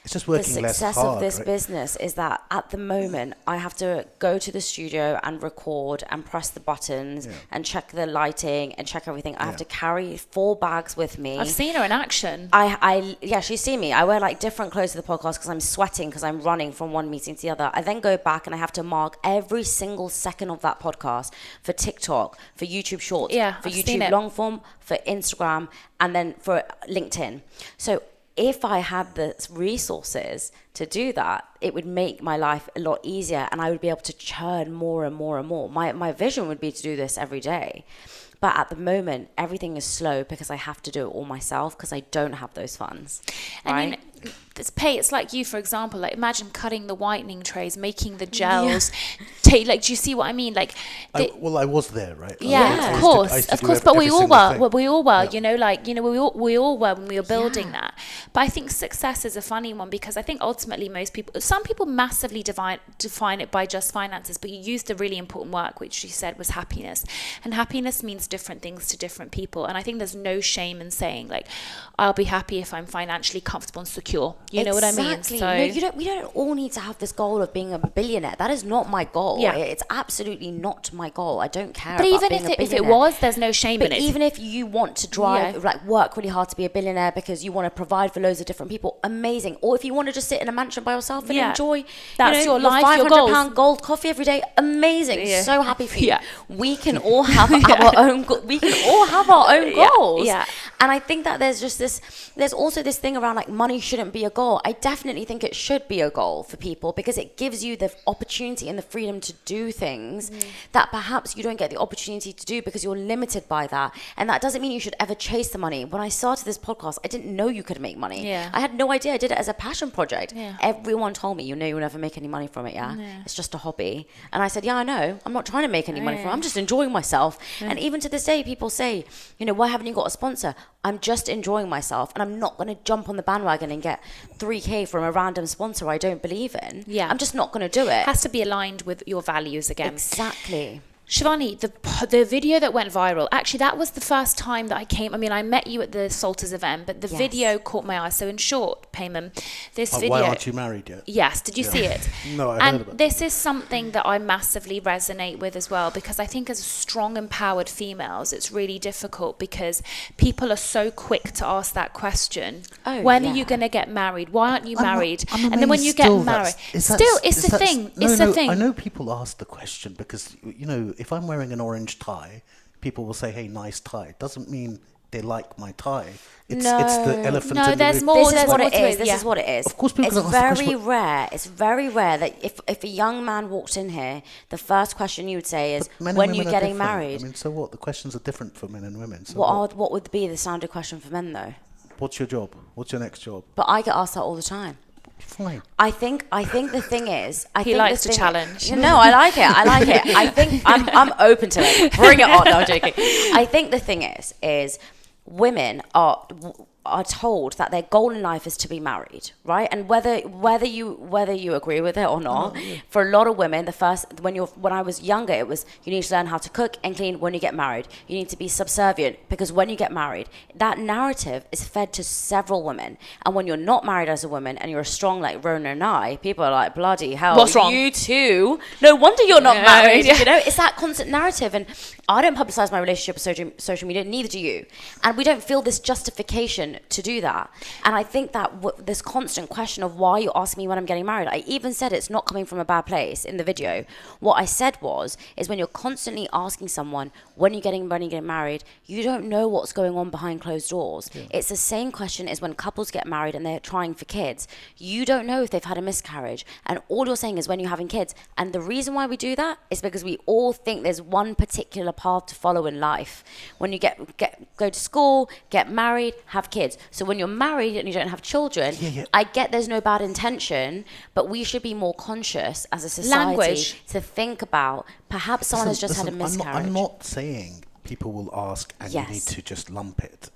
it's just working the success of this business is that at the moment I have to go to the studio and record and press the buttons and check the lighting and check everything. I have to carry 4 bags with me. I've seen her in action. She's seen me. I wear different clothes to the podcast because I'm sweating, because I'm running from one meeting to the other. I then go back and I have to mark every single second of that podcast for TikTok, for YouTube Shorts, for YouTube long form, for Instagram, and then for LinkedIn. So if I had the resources to do that, it would make my life a lot easier, and I would be able to churn more and more and more. My vision would be to do this every day. But at the moment, everything is slow because I have to do it all myself, because I don't have those funds. Right? And it's like you, for example, imagine cutting the whitening trays, making the gels. Do you see what I mean? I was there, right? Yeah, of course. But we all were. We all were. Yeah. We all were when we were building that. But I think success is a funny one, because I think ultimately some people massively define it by just finances. But you used a really important word, which you said was happiness, and happiness means different things to different people. And I think there's no shame in saying I'll be happy if I'm financially comfortable and secure. You know what I mean? So no, we don't all need to have this goal of being a billionaire. That is not my goal. Yeah. It's absolutely not my goal. I don't care but about even being a billionaire. if it was, there's no shame in it. But even if you want to work really hard to be a billionaire because you want to provide for loads of different people, amazing. Or if you want to just sit in a mansion by yourself and enjoy your life, your £500 gold coffee every day, amazing. Yeah. So happy for you. Yeah. We can all have our own goals. Yeah. And I think that there's also this thing around money shouldn't be a goal. I definitely think it should be a goal for people, because it gives you the opportunity and the freedom to do things that perhaps you don't get the opportunity to do because you're limited by that. And that doesn't mean you should ever chase the money. When I started this podcast, I didn't know you could make money. Yeah. I had no idea. I did it as a passion project. Yeah. Everyone told me, you'll never make any money from it, yeah? It's just a hobby. And I said, yeah, I know. I'm not trying to make any money from it. I'm just enjoying myself. And even to this day, people say, why haven't you got a sponsor? I'm just enjoying myself, and I'm not going to jump on the bandwagon and get 3K from a random sponsor I don't believe in. Yeah. I'm just not going to do it. It has to be aligned with your values again. Exactly. Shivani, the video that went viral, actually that was the first time that I met you at the Salters event, but the video caught my eye. So in short, Payman, this video... Why aren't you married yet? Yes, did you see it? No, I heard about it. This is something that I massively resonate with as well, because I think as strong, empowered females, it's really difficult because people are so quick to ask that question. When are you going to get married? Why aren't you married? And then when you get married... It's a thing. It's a thing. I know people ask the question because, if I'm wearing an orange tie, people will say, hey, nice tie. It doesn't mean they like my tie. It's No. the elephant No, in there's the room. more. This is what it is. This Yeah. is what it is. Of course people it's don't ask the very question, rare. It's very rare that if a young man walked in here, the first question you would say is, Men and when women you are getting different. married? I mean, so what? The questions are different for men and women. So What would be the standard question for men though? what's your job? What's your next job? But I get asked that all the time. Fine. I think the thing is, He likes to challenge. No, I like it. I like it. I think I'm open to it. Bring it on. No, I'm joking. I think the thing is women are told that their goal in life is to be married, right? And whether you agree with it or not, for a lot of women, when I was younger, it was you need to learn how to cook and clean when you get married. You need to be subservient because when you get married, that narrative is fed to several women. And when you're not married as a woman and you're strong like Rhona and I, people are like, bloody hell, What's wrong? You too? No wonder you're not married. Yeah. You know, it's that constant narrative. And I don't publicize my relationship with social media, neither do you. And we don't feel this justification to do that. And I think that this constant question of why you ask me when I'm getting married, I even said it's not coming from a bad place in the video. What I said is when you're constantly asking someone when you're getting married, you don't know what's going on behind closed doors. Yeah. It's the same question as when couples get married and they're trying for kids. You don't know if they've had a miscarriage. And all you're saying is when you're having kids. And the reason why we do that is because we all think there's one particular path to follow in life. When you go to school, get married, have kids. So when you're married and you don't have children, I get there's no bad intention, but we should be more conscious as a society to think about perhaps someone has just had a miscarriage. I'm not saying people will ask and you need to just lump it.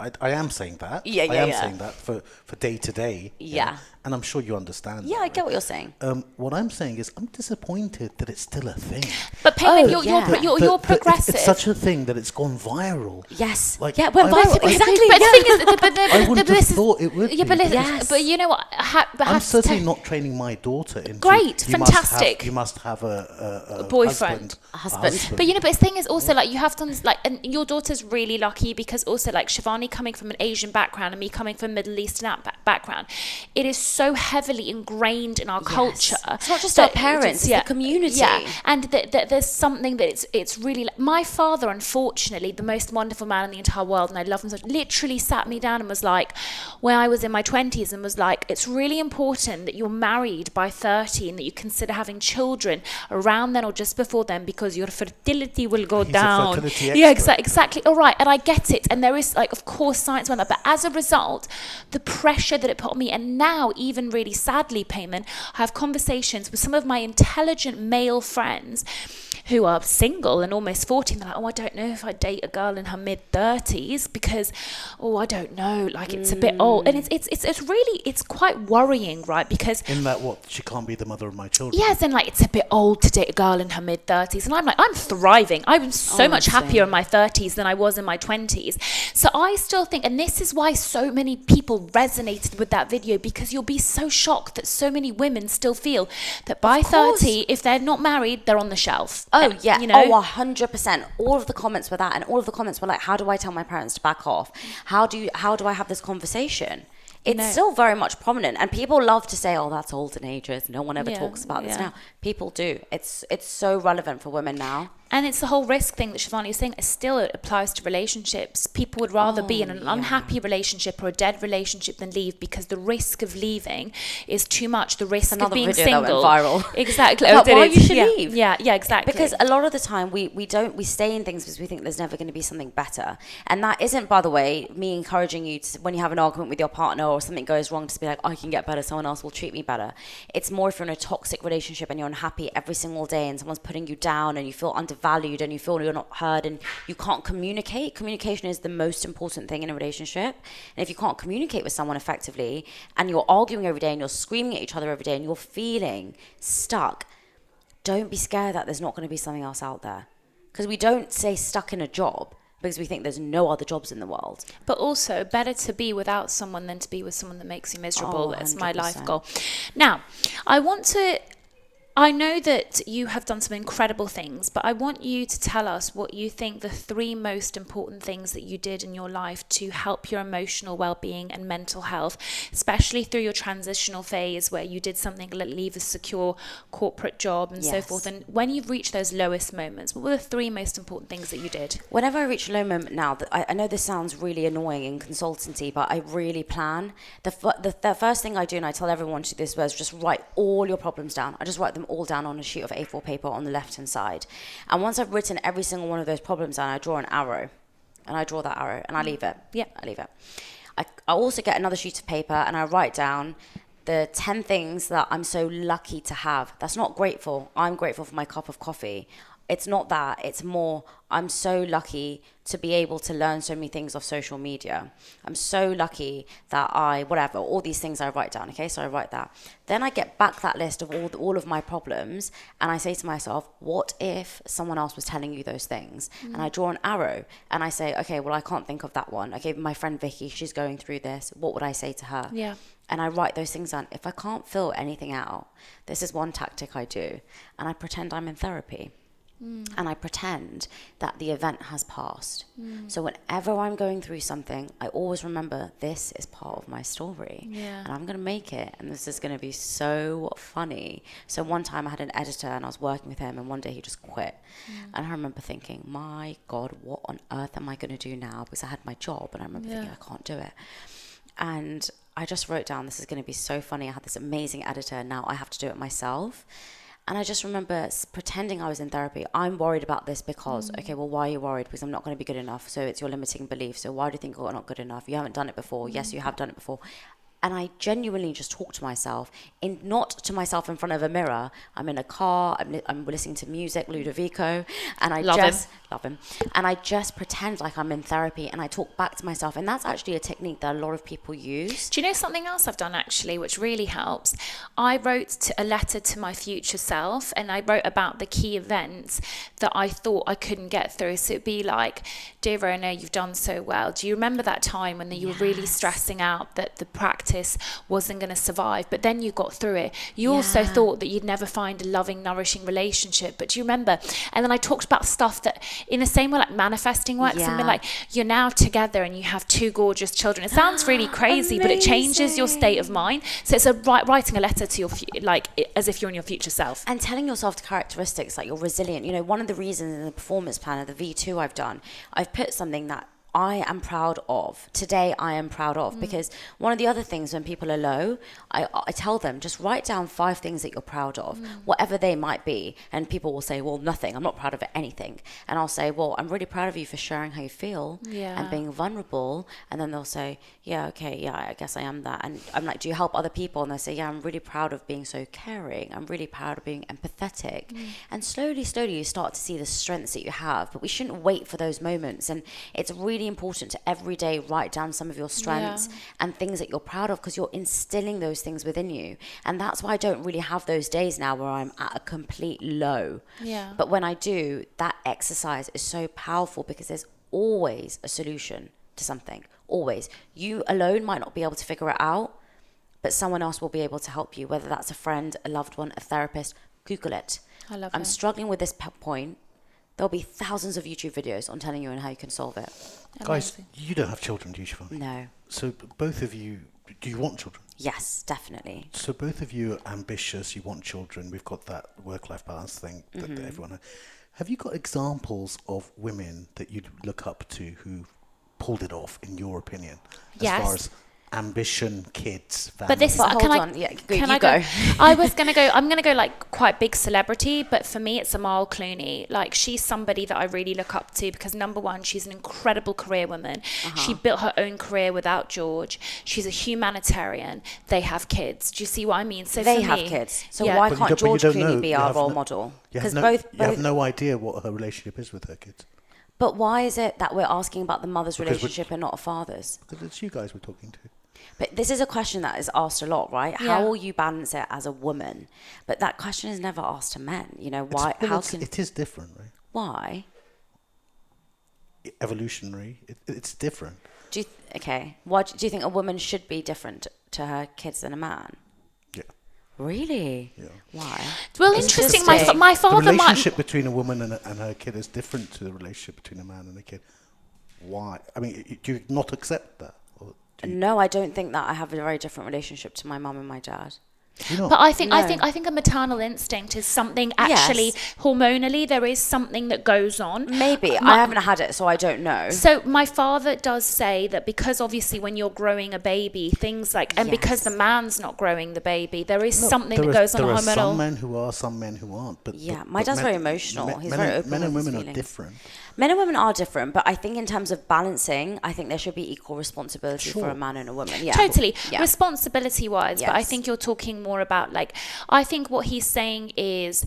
I am saying that. I am saying that for day to day. Yeah. And I'm sure you understand. Yeah, I get what you're saying. What I'm saying is I'm disappointed that it's still a thing. But Payman, you're progressive. It's such a thing that it's gone viral. Yes. Like, yeah, we're viral. Exactly. But the thing is, I wouldn't have thought it would. Yeah, but listen, but you know what? I'm certainly not training my daughter into. Great, fantastic. You must have a boyfriend, husband. But the thing is also like you have to and your daughter's really lucky because also like Shivani coming from an Asian background and me coming from Middle Eastern background, it is so heavily ingrained in our culture. It's not just our parents, it's the community. Yeah, and there's something that it's really my father, unfortunately, the most wonderful man in the entire world, and I love him so much, literally sat me down and was like, when I was in my 20s, and was like, it's really important that you're married by 30 and that you consider having children around then or just before then because your fertility will go down. A fertility yeah, exactly. All right, and I get it, and there is like, of course, science around that, but as a result, the pressure that it put on me, and now even really sadly, Payman, I have conversations with some of my intelligent male friends who are single and almost 40, and they're like, I don't know if I'd date a girl in her mid-30s because, I don't know, like it's a bit old. And it's really, it's quite worrying, right? Because in that she can't be the mother of my children. Yes, and like it's a bit old to date a girl in her mid-30s. And I'm like, I'm thriving. I'm so much happier in my 30s than I was in my 20s. So I still think, and this is why so many people resonated with that video, because you'll be so shocked that so many women still feel that by 30, if they're not married, they're on the shelf. Oh, yeah. You know? 100%. All of the comments were that, and all of the comments were like, how do I tell my parents to back off? How do I have this conversation? It's still very much prominent, and people love to say, "Oh, that's olden ages. No one ever talks about this now." People do. It's so relevant for women now. And it's the whole risk thing that Shivani is saying. It still applies to relationships. People would rather be in an unhappy relationship or a dead relationship than leave because the risk of leaving is too much. The risk of being single. That went viral. Exactly. Why you should leave? Yeah, exactly. Because a lot of the time we stay in things because we think there's never going to be something better. And that isn't, by the way, me encouraging you to, when you have an argument with your partner or something goes wrong, to be like, I can get better, someone else will treat me better. It's more if you're in a toxic relationship and you're unhappy every single day and someone's putting you down and you feel undervalued and you feel you're not heard and you can't communicate. Communication is the most important thing in a relationship. And if you can't communicate with someone effectively and you're arguing every day and you're screaming at each other every day and you're feeling stuck, don't be scared that there's not going to be something else out there. Because we don't say stuck in a job because we think there's no other jobs in the world. But also, better to be without someone than to be with someone that makes you miserable. That's my life 100%. goal. Now, I want to I know that you have done some incredible things, but I want you to tell us what you think the 3 most important things that you did in your life to help your emotional well-being and mental health, especially through your transitional phase where you did something like leave a secure corporate job and so forth. And when you've reached those lowest moments, what were the 3 most important things that you did? Whenever I reach a low moment now, I know this sounds really annoying in consultancy, but I really plan. The first thing I do, and I tell everyone to do this, was just write all your problems down. I just write them all down on a sheet of A4 paper on the left-hand side. And once I've written every single one of those problems down, I draw an arrow. And I draw that arrow, and I leave it. Yeah. I leave it. I also get another sheet of paper, and I write down the 10 things that I'm so lucky to have. That's not grateful. I'm grateful for my cup of coffee. It's not that. It's more, I'm so lucky to be able to learn so many things off social media. I'm so lucky that all these things I write down, okay? So I write that. Then I get back that list of all of my problems, and I say to myself, what if someone else was telling you those things? And I draw an arrow, and I say, okay, well, I can't think of that one. Okay, my friend Vicky, she's going through this. What would I say to her? Yeah. And I write those things down. If I can't fill anything out, this is one tactic I do, and I pretend I'm in therapy. And I pretend that the event has passed. So whenever I'm going through something, I always remember this is part of my story. Yeah. And I'm going to make it. And this is going to be so funny. So one time I had an editor and I was working with him, and one day he just quit. And I remember thinking, my God, what on earth am I going to do now? Because I had my job, and I remember thinking, I can't do it. And I just wrote down, this is going to be so funny. I had this amazing editor, and now I have to do it myself. And I just remember pretending I was in therapy. I'm worried about this because, okay, well, why are you worried? Because I'm not going to be good enough. So it's your limiting belief. So why do you think you're not good enough? You haven't done it before. Yes, you have done it before. And I genuinely just talk to myself, not to myself in front of a mirror. I'm in a car, I'm listening to music, Ludovico, and I love him. And I just pretend like I'm in therapy, and I talk back to myself. And that's actually a technique that a lot of people use. Do you know something else I've done actually, which really helps? I wrote a letter to my future self, and I wrote about the key events that I thought I couldn't get through. So it'd be like, dear Rhona, you've done so well. Do you remember that time when you were really stressing out that the practice wasn't going to survive, but then you got through it? You also thought that you'd never find a loving, nourishing relationship, but do you remember? And then I talked about stuff that in the same way like manifesting works, and been like, you're now together and you have 2 gorgeous children. It sounds really crazy, but it changes your state of mind. So it's writing a letter to your as if you're in your future self, and telling yourself the characteristics, like you're resilient. You know, one of the reasons in the performance planner, the V2 I've put something that I am proud of. Today I am proud of, because one of the other things when people are low, I tell them, just write down 5 things that you're proud of, whatever they might be. And people will say, well, nothing, I'm not proud of anything. And I'll say, well, I'm really proud of you for sharing how you feel and being vulnerable. And then they'll say, I guess I am that. And I'm like, do you help other people? And they say, yeah, I'm really proud of being so caring. I'm really proud of being empathetic. And slowly you start to see the strengths that you have. But we shouldn't wait for those moments. And it's really important to every day write down some of your strengths and things that you're proud of, because you're instilling those things within you. And that's why I don't really have those days now where I'm at a complete low. But when I do, that exercise is so powerful, because there's always a solution to something. Always. You alone might not be able to figure it out, but someone else will be able to help you, whether that's a friend, a loved one, a therapist. Google it. I'm struggling with this point. There'll be thousands of YouTube videos on telling you how you can solve it. Guys, you don't have children, do you, Shivani? No. So both of you, do you want children? Yes, definitely. So both of you are ambitious, you want children. We've got that work-life balance thing that everyone has. Have you got examples of women that you'd look up to who pulled it off, in your opinion? As far as ambition, kids, family. But this is, hold on. Can I go? I was going to go, I'm going to go like quite big celebrity, but for me it's Amal Clooney. Like, she's somebody that I really look up to, because number one, she's an incredible career woman. She built her own career without George. She's a humanitarian. They have kids. Do you see what I mean? So they have kids. So why can't George Clooney be our role model? Because you have no idea what her relationship is with her kids. But why is it that we're asking about the mother's relationship and not a father's? Because it's you guys we're talking to. But this is a question that is asked a lot, right? How will you balance it as a woman? But that question is never asked to men. You know, why? It is different, right? Why? Evolutionary. It's different. Why do you think a woman should be different to her kids than a man? Yeah. Really? Yeah. Why? Well, It's interesting. interesting. My The father might. relationship between a woman and her kid is different to the relationship between a man and a kid. Why? I mean, do you not accept that? Or do you, No, I don't think that. I have a very different relationship to my mum and my dad. do you not? But I think No. I think a maternal instinct is something actually Yes. hormonally there is something that goes on. Maybe. My- I haven't had it, so I don't know. So my father does say that because obviously when you're growing a baby, things like and because Yes. the man's not growing the baby, there is No, something there that are- goes on there a are hormonal. some men who are, some men who aren't. But Yeah, but- my but dad's men- very emotional. He's men very and- open Men and with his women are feelings. different. Men and women are different, but I think in terms of balancing, I think there should be equal responsibility for Sure. a man and a woman. Yeah. Totally, Yeah. responsibility wise, but I Yes. think you're talking more about like I think what he's saying is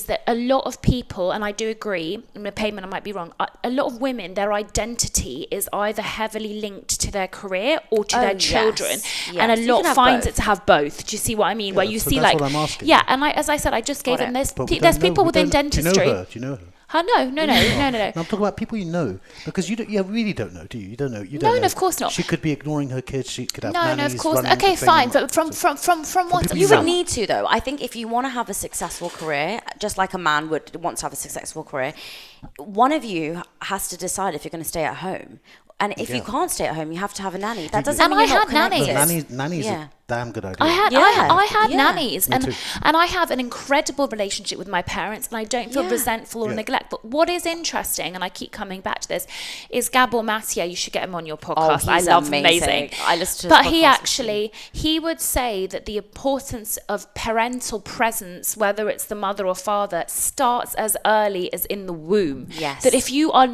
that a lot of people, and I do agree, and Payman, I might be wrong, a lot of women, their identity is either heavily linked to their career or to Oh, their yes. children, Yes. and a You lot can have finds both. it to have both. Do you see what I mean? Yeah, Where you so see that's like, what I'm asking. yeah, and as I said, I just gave Got him it. this. But we There's don't know- people we within don't- dentistry. Do you know her? Do you know her? No. No, I'm talking about people you know, because you really don't know, do you? You don't know. You don't No, know. of course not. She could be ignoring her kids. She could have No, nannies of course. running Okay, the thing fine. and- But from what people You you would know. need to, though. I think if you want to have a successful career, just like a man would want to have a successful career, one of you has to decide if you're going to stay at home. And if you Yeah. can't stay at home, you have to have a nanny. That doesn't And mean I you're not had nannies. connected. Nanny's Yeah. a damn good idea. I had Yeah. nannies, Me and too. I have an incredible relationship with my parents, and I don't feel Yeah. resentful or Yeah. neglectful. What is interesting, and I keep coming back to this, is Gabor Matia. You should get him on your podcast. I he's love amazing. I listen to his But he podcast. actually he would say that the importance of parental presence, whether it's the mother or father, starts as early as in the womb. Yes. That if you are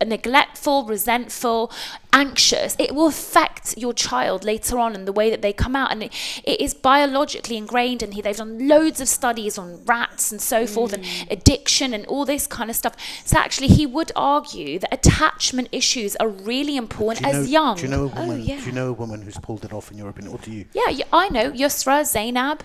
neglectful, resentful, anxious, it will affect your child later on in the way that they come out, and it is biologically ingrained. And they've done loads of studies on rats and so forth, and addiction and all this kind of stuff. So actually, he would argue that attachment issues are really important Do you know- as young. Do you know a woman? yeah. Do you know a woman who's pulled it off in your opinion, or do you? Yeah, I know. Yusra, Zainab.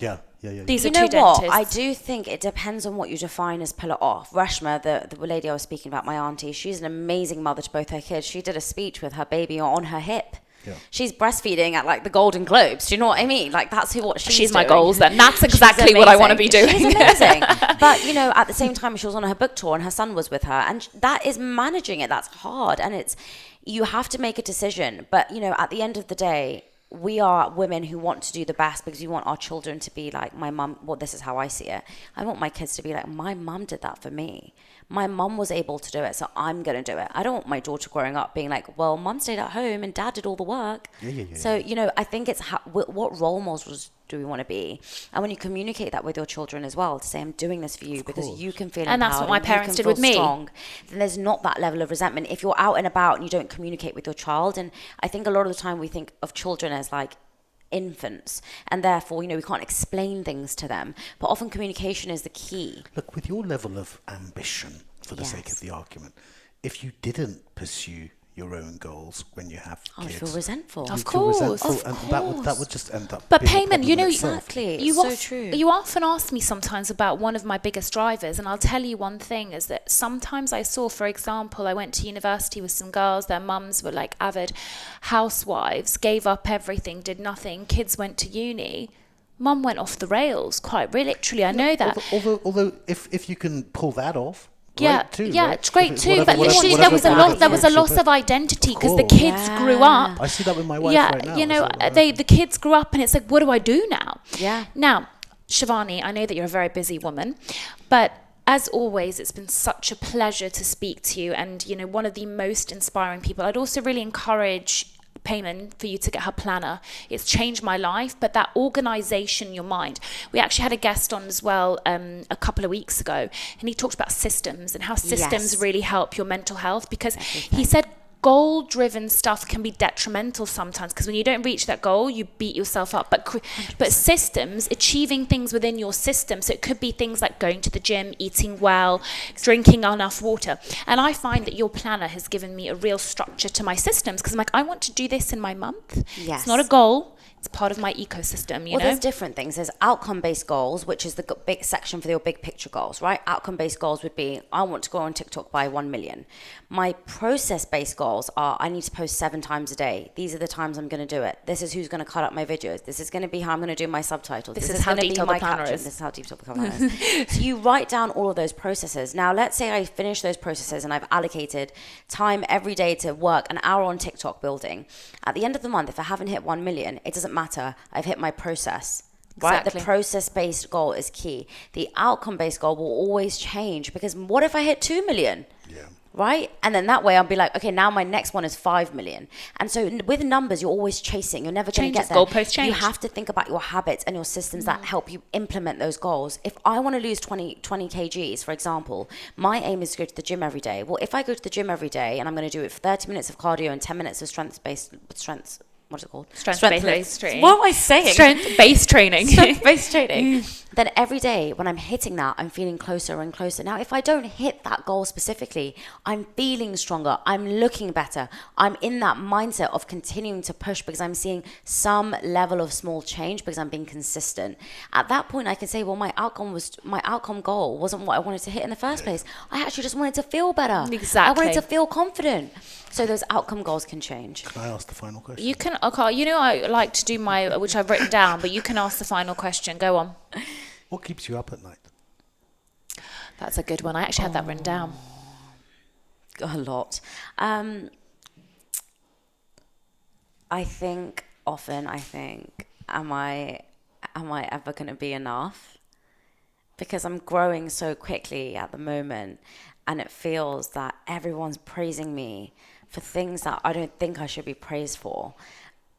Yeah. These You are know two what? dentists. I do think it depends on what you define as pull it off. Reshma, the lady I was speaking about, my auntie, she's an amazing mother to both her kids. She did a speech with her baby on her hip. Yeah. She's breastfeeding at like the Golden Globes. Do you know what I mean? Like that's what she's my doing. goals then. That's She's exactly what I want to be amazing. doing. She's amazing. But, you know, at the same time, she was on her book tour and her son was with her. And that is managing it. That's hard. And you have to make a decision. But, you know, at the end of the day, we are women who want to do the best because we want our children to be like my mum. Well, this is how I see it. I want my kids to be like, my mum did that for me. My mum was able to do it, so I'm going to do it. I don't want my daughter growing up being like, well, mum stayed at home and dad did all the work. Yeah. So, you know, I think it's what role models do we want to be? And when you communicate that with your children as well, to say, I'm doing this for you because you can feel And that's empowered what my and you parents can did feel with me. strong, then there's not that level of resentment. If you're out and about and you don't communicate with your child, and I think a lot of the time we think of children as like infants, and therefore, you know, we can't explain things to them. But often communication is the key. Look, with your level of ambition, for the sake of the argument, if you didn't pursue your own goals when you have I would kids, feel resentful. you'd Of feel course, resentful, of and that would just end up. But being a Payman, problem you know, in itself. Exactly. You, It's so true. you often ask me sometimes about one of my biggest drivers, and I'll tell you one thing is that sometimes I saw, for example, I went to university with some girls, their mums were like avid housewives, gave up everything, did nothing, kids went to uni. Mum went off the rails, quite literally. I know that. Although if you can pull that off. Yeah, Great too, yeah, right? it's great If too. whatever- But literally, whatever there was a that lot. is, There was a yeah, loss but- of identity because the course. kids grew up. I see that with my wife Yeah, right now. you know, so, the kids grew up, and it's like, what do I do now? Yeah. Now, Shivani, I know that you're a very busy woman, but as always, it's been such a pleasure to speak to you, and you know, one of the most inspiring people. I'd also really encourage Payman for you to get her planner. It's changed my life, but that organization in your mind. We actually had a guest on as well a couple of weeks ago, and he talked about systems and how systems Yes. really help your mental health, because he said goal-driven stuff can be detrimental sometimes, because when you don't reach that goal, you beat yourself up. But systems, achieving things within your system, so it could be things like going to the gym, eating well, drinking enough water. And I find that your planner has given me a real structure to my systems, because I'm like, I want to do this in my month. Yes. It's not a goal. It's part of my ecosystem, you Well, know? there's different things. There's outcome-based goals, which is the big section for your big picture goals, right? Outcome-based goals would be, I want to go on TikTok by 1 million. My process-based goals are, I need to post 7 times a day. These are the times I'm going to do it. This is who's going to cut up my videos. This is going to be how I'm going to do my subtitles. This is how going to be detailed my the planner caption. is. This is how detailed the planner is. So you write down all of those processes. Now, let's say I finish those processes and I've allocated time every day to work an hour on TikTok building. At the end of the month, if I haven't hit 1 million, it doesn't matter. I've hit my process. Right? Exactly. The process-based goal is key. The outcome-based goal will always change, because what if I hit 2 million? Yeah. Right? And then that way I'll be like, okay, now my next one is 5 million. And so with numbers, you're always chasing. You're never going to get there. Goalposts change. You have to think about your habits and your systems that help you implement those goals. If I want to lose 20 kgs, for example, my aim is to go to the gym every day. Well, if I go to the gym every day and I'm going to do it for 30 minutes of cardio and 10 minutes of what is it called? Strength-based training. What am I saying? Strength-based training. Strength-based training. Then every day when I'm hitting that, I'm feeling closer and closer. Now, if I don't hit that goal specifically, I'm feeling stronger. I'm looking better. I'm in that mindset of continuing to push because I'm seeing some level of small change because I'm being consistent. At that point, I can say, well, my outcome goal wasn't what I wanted to hit in the first place. I actually just wanted to feel better. Exactly. I wanted to feel confident. So those outcome goals can change. Can I ask the final question? You can, okay, you know I like to do my, which I've written down, but you can ask the final question. Go on. What keeps you up at night? That's a good one. I actually had that written down. A lot. I think often, am I ever going to be enough? Because I'm growing so quickly at the moment, and it feels that everyone's praising me for things that I don't think I should be praised for.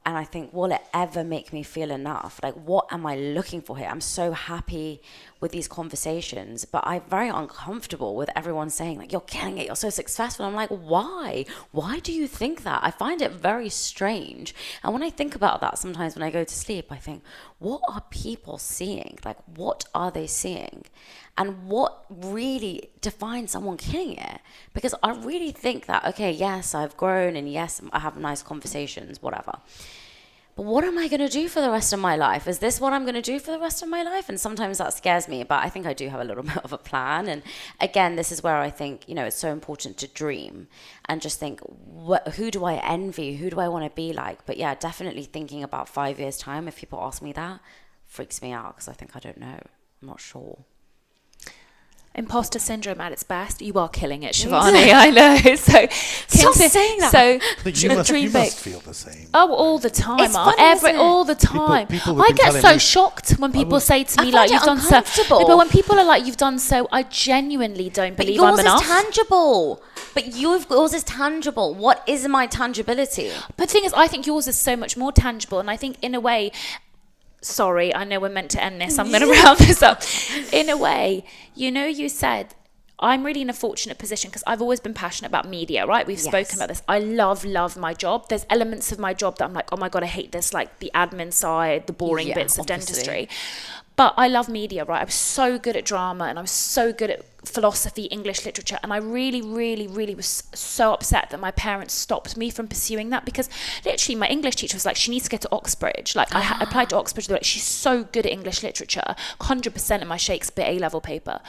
And I think, will it ever make me feel enough? Like, what am I looking for here? I'm so happy with these conversations, but I'm very uncomfortable with everyone saying, like, you're killing it, you're so successful. I'm like, why? Why do you think that? I find it very strange. And when I think about that, sometimes when I go to sleep, I think, what are people seeing? Like, what are they seeing? And what really defines someone killing it? Because I really think that, okay, yes, I've grown, and yes, I have nice conversations, whatever. But what am I going to do for the rest of my life? Is this what I'm going to do for the rest of my life? And sometimes that scares me, but I think I do have a little bit of a plan. And again, this is where I think, it's so important to dream and just think, who do I envy? Who do I want to be like? But yeah, definitely thinking about 5 years' time, if people ask me that, freaks me out because I think I don't know. I'm not sure. Imposter syndrome at its best. You are killing it, Shivani. I know. So stop saying that. So But you must feel the same. Oh, all the time. It's funny, isn't it? All the time. People I have been get telling so me- shocked when people say to me, I like, find you've it done so. uncomfortable. No, but when people are like, you've done so, I genuinely don't believe I'm yours enough. is tangible. But yours is tangible. What is my tangibility? But the thing is, I think yours is so much more tangible. And I think in a way, sorry, I know we're meant to end this. I'm going to round this up. In a way, you said, I'm really in a fortunate position because I've always been passionate about media, right? We've spoken about this. I love my job. There's elements of my job that I'm like, oh my God, I hate this, like the admin side, the boring bits of dentistry. But I love media, right? I was so good at drama and I was so good at philosophy, English literature. And I really, really, really was so upset that my parents stopped me from pursuing that, because literally my English teacher was like, she needs to get to Oxbridge. Like I applied to Oxbridge. They're like, she's so good at English literature, 100% in my Shakespeare A-level paper.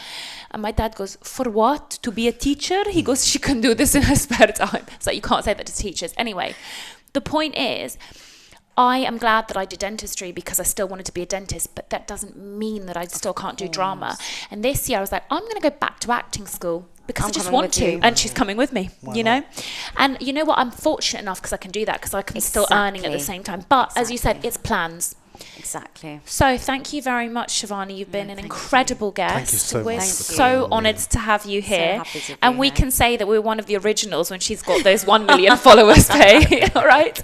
And my dad goes, for what? To be a teacher? He goes, she can do this in her spare time. It's like, you can't say that to teachers. Anyway, the point is, I am glad that I did dentistry because I still wanted to be a dentist, but that doesn't mean that I still can't do drama. And this year I was like, I'm going to go back to acting school because I just want to. And she's coming with me, you know? And you know what? I'm fortunate enough because I can do that because I can still earning at the same time. But as you said, it's plans. Exactly. So thank you very much, Shivani. You've been an incredible guest. Thank you so We're much. so honoured to have you here. happy to be And we here. can say that we're one of the originals when she's got those 1 million followers, Pay. All right?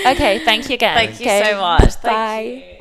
Okay, thank you again. Thank you so much. Bye. Thank you.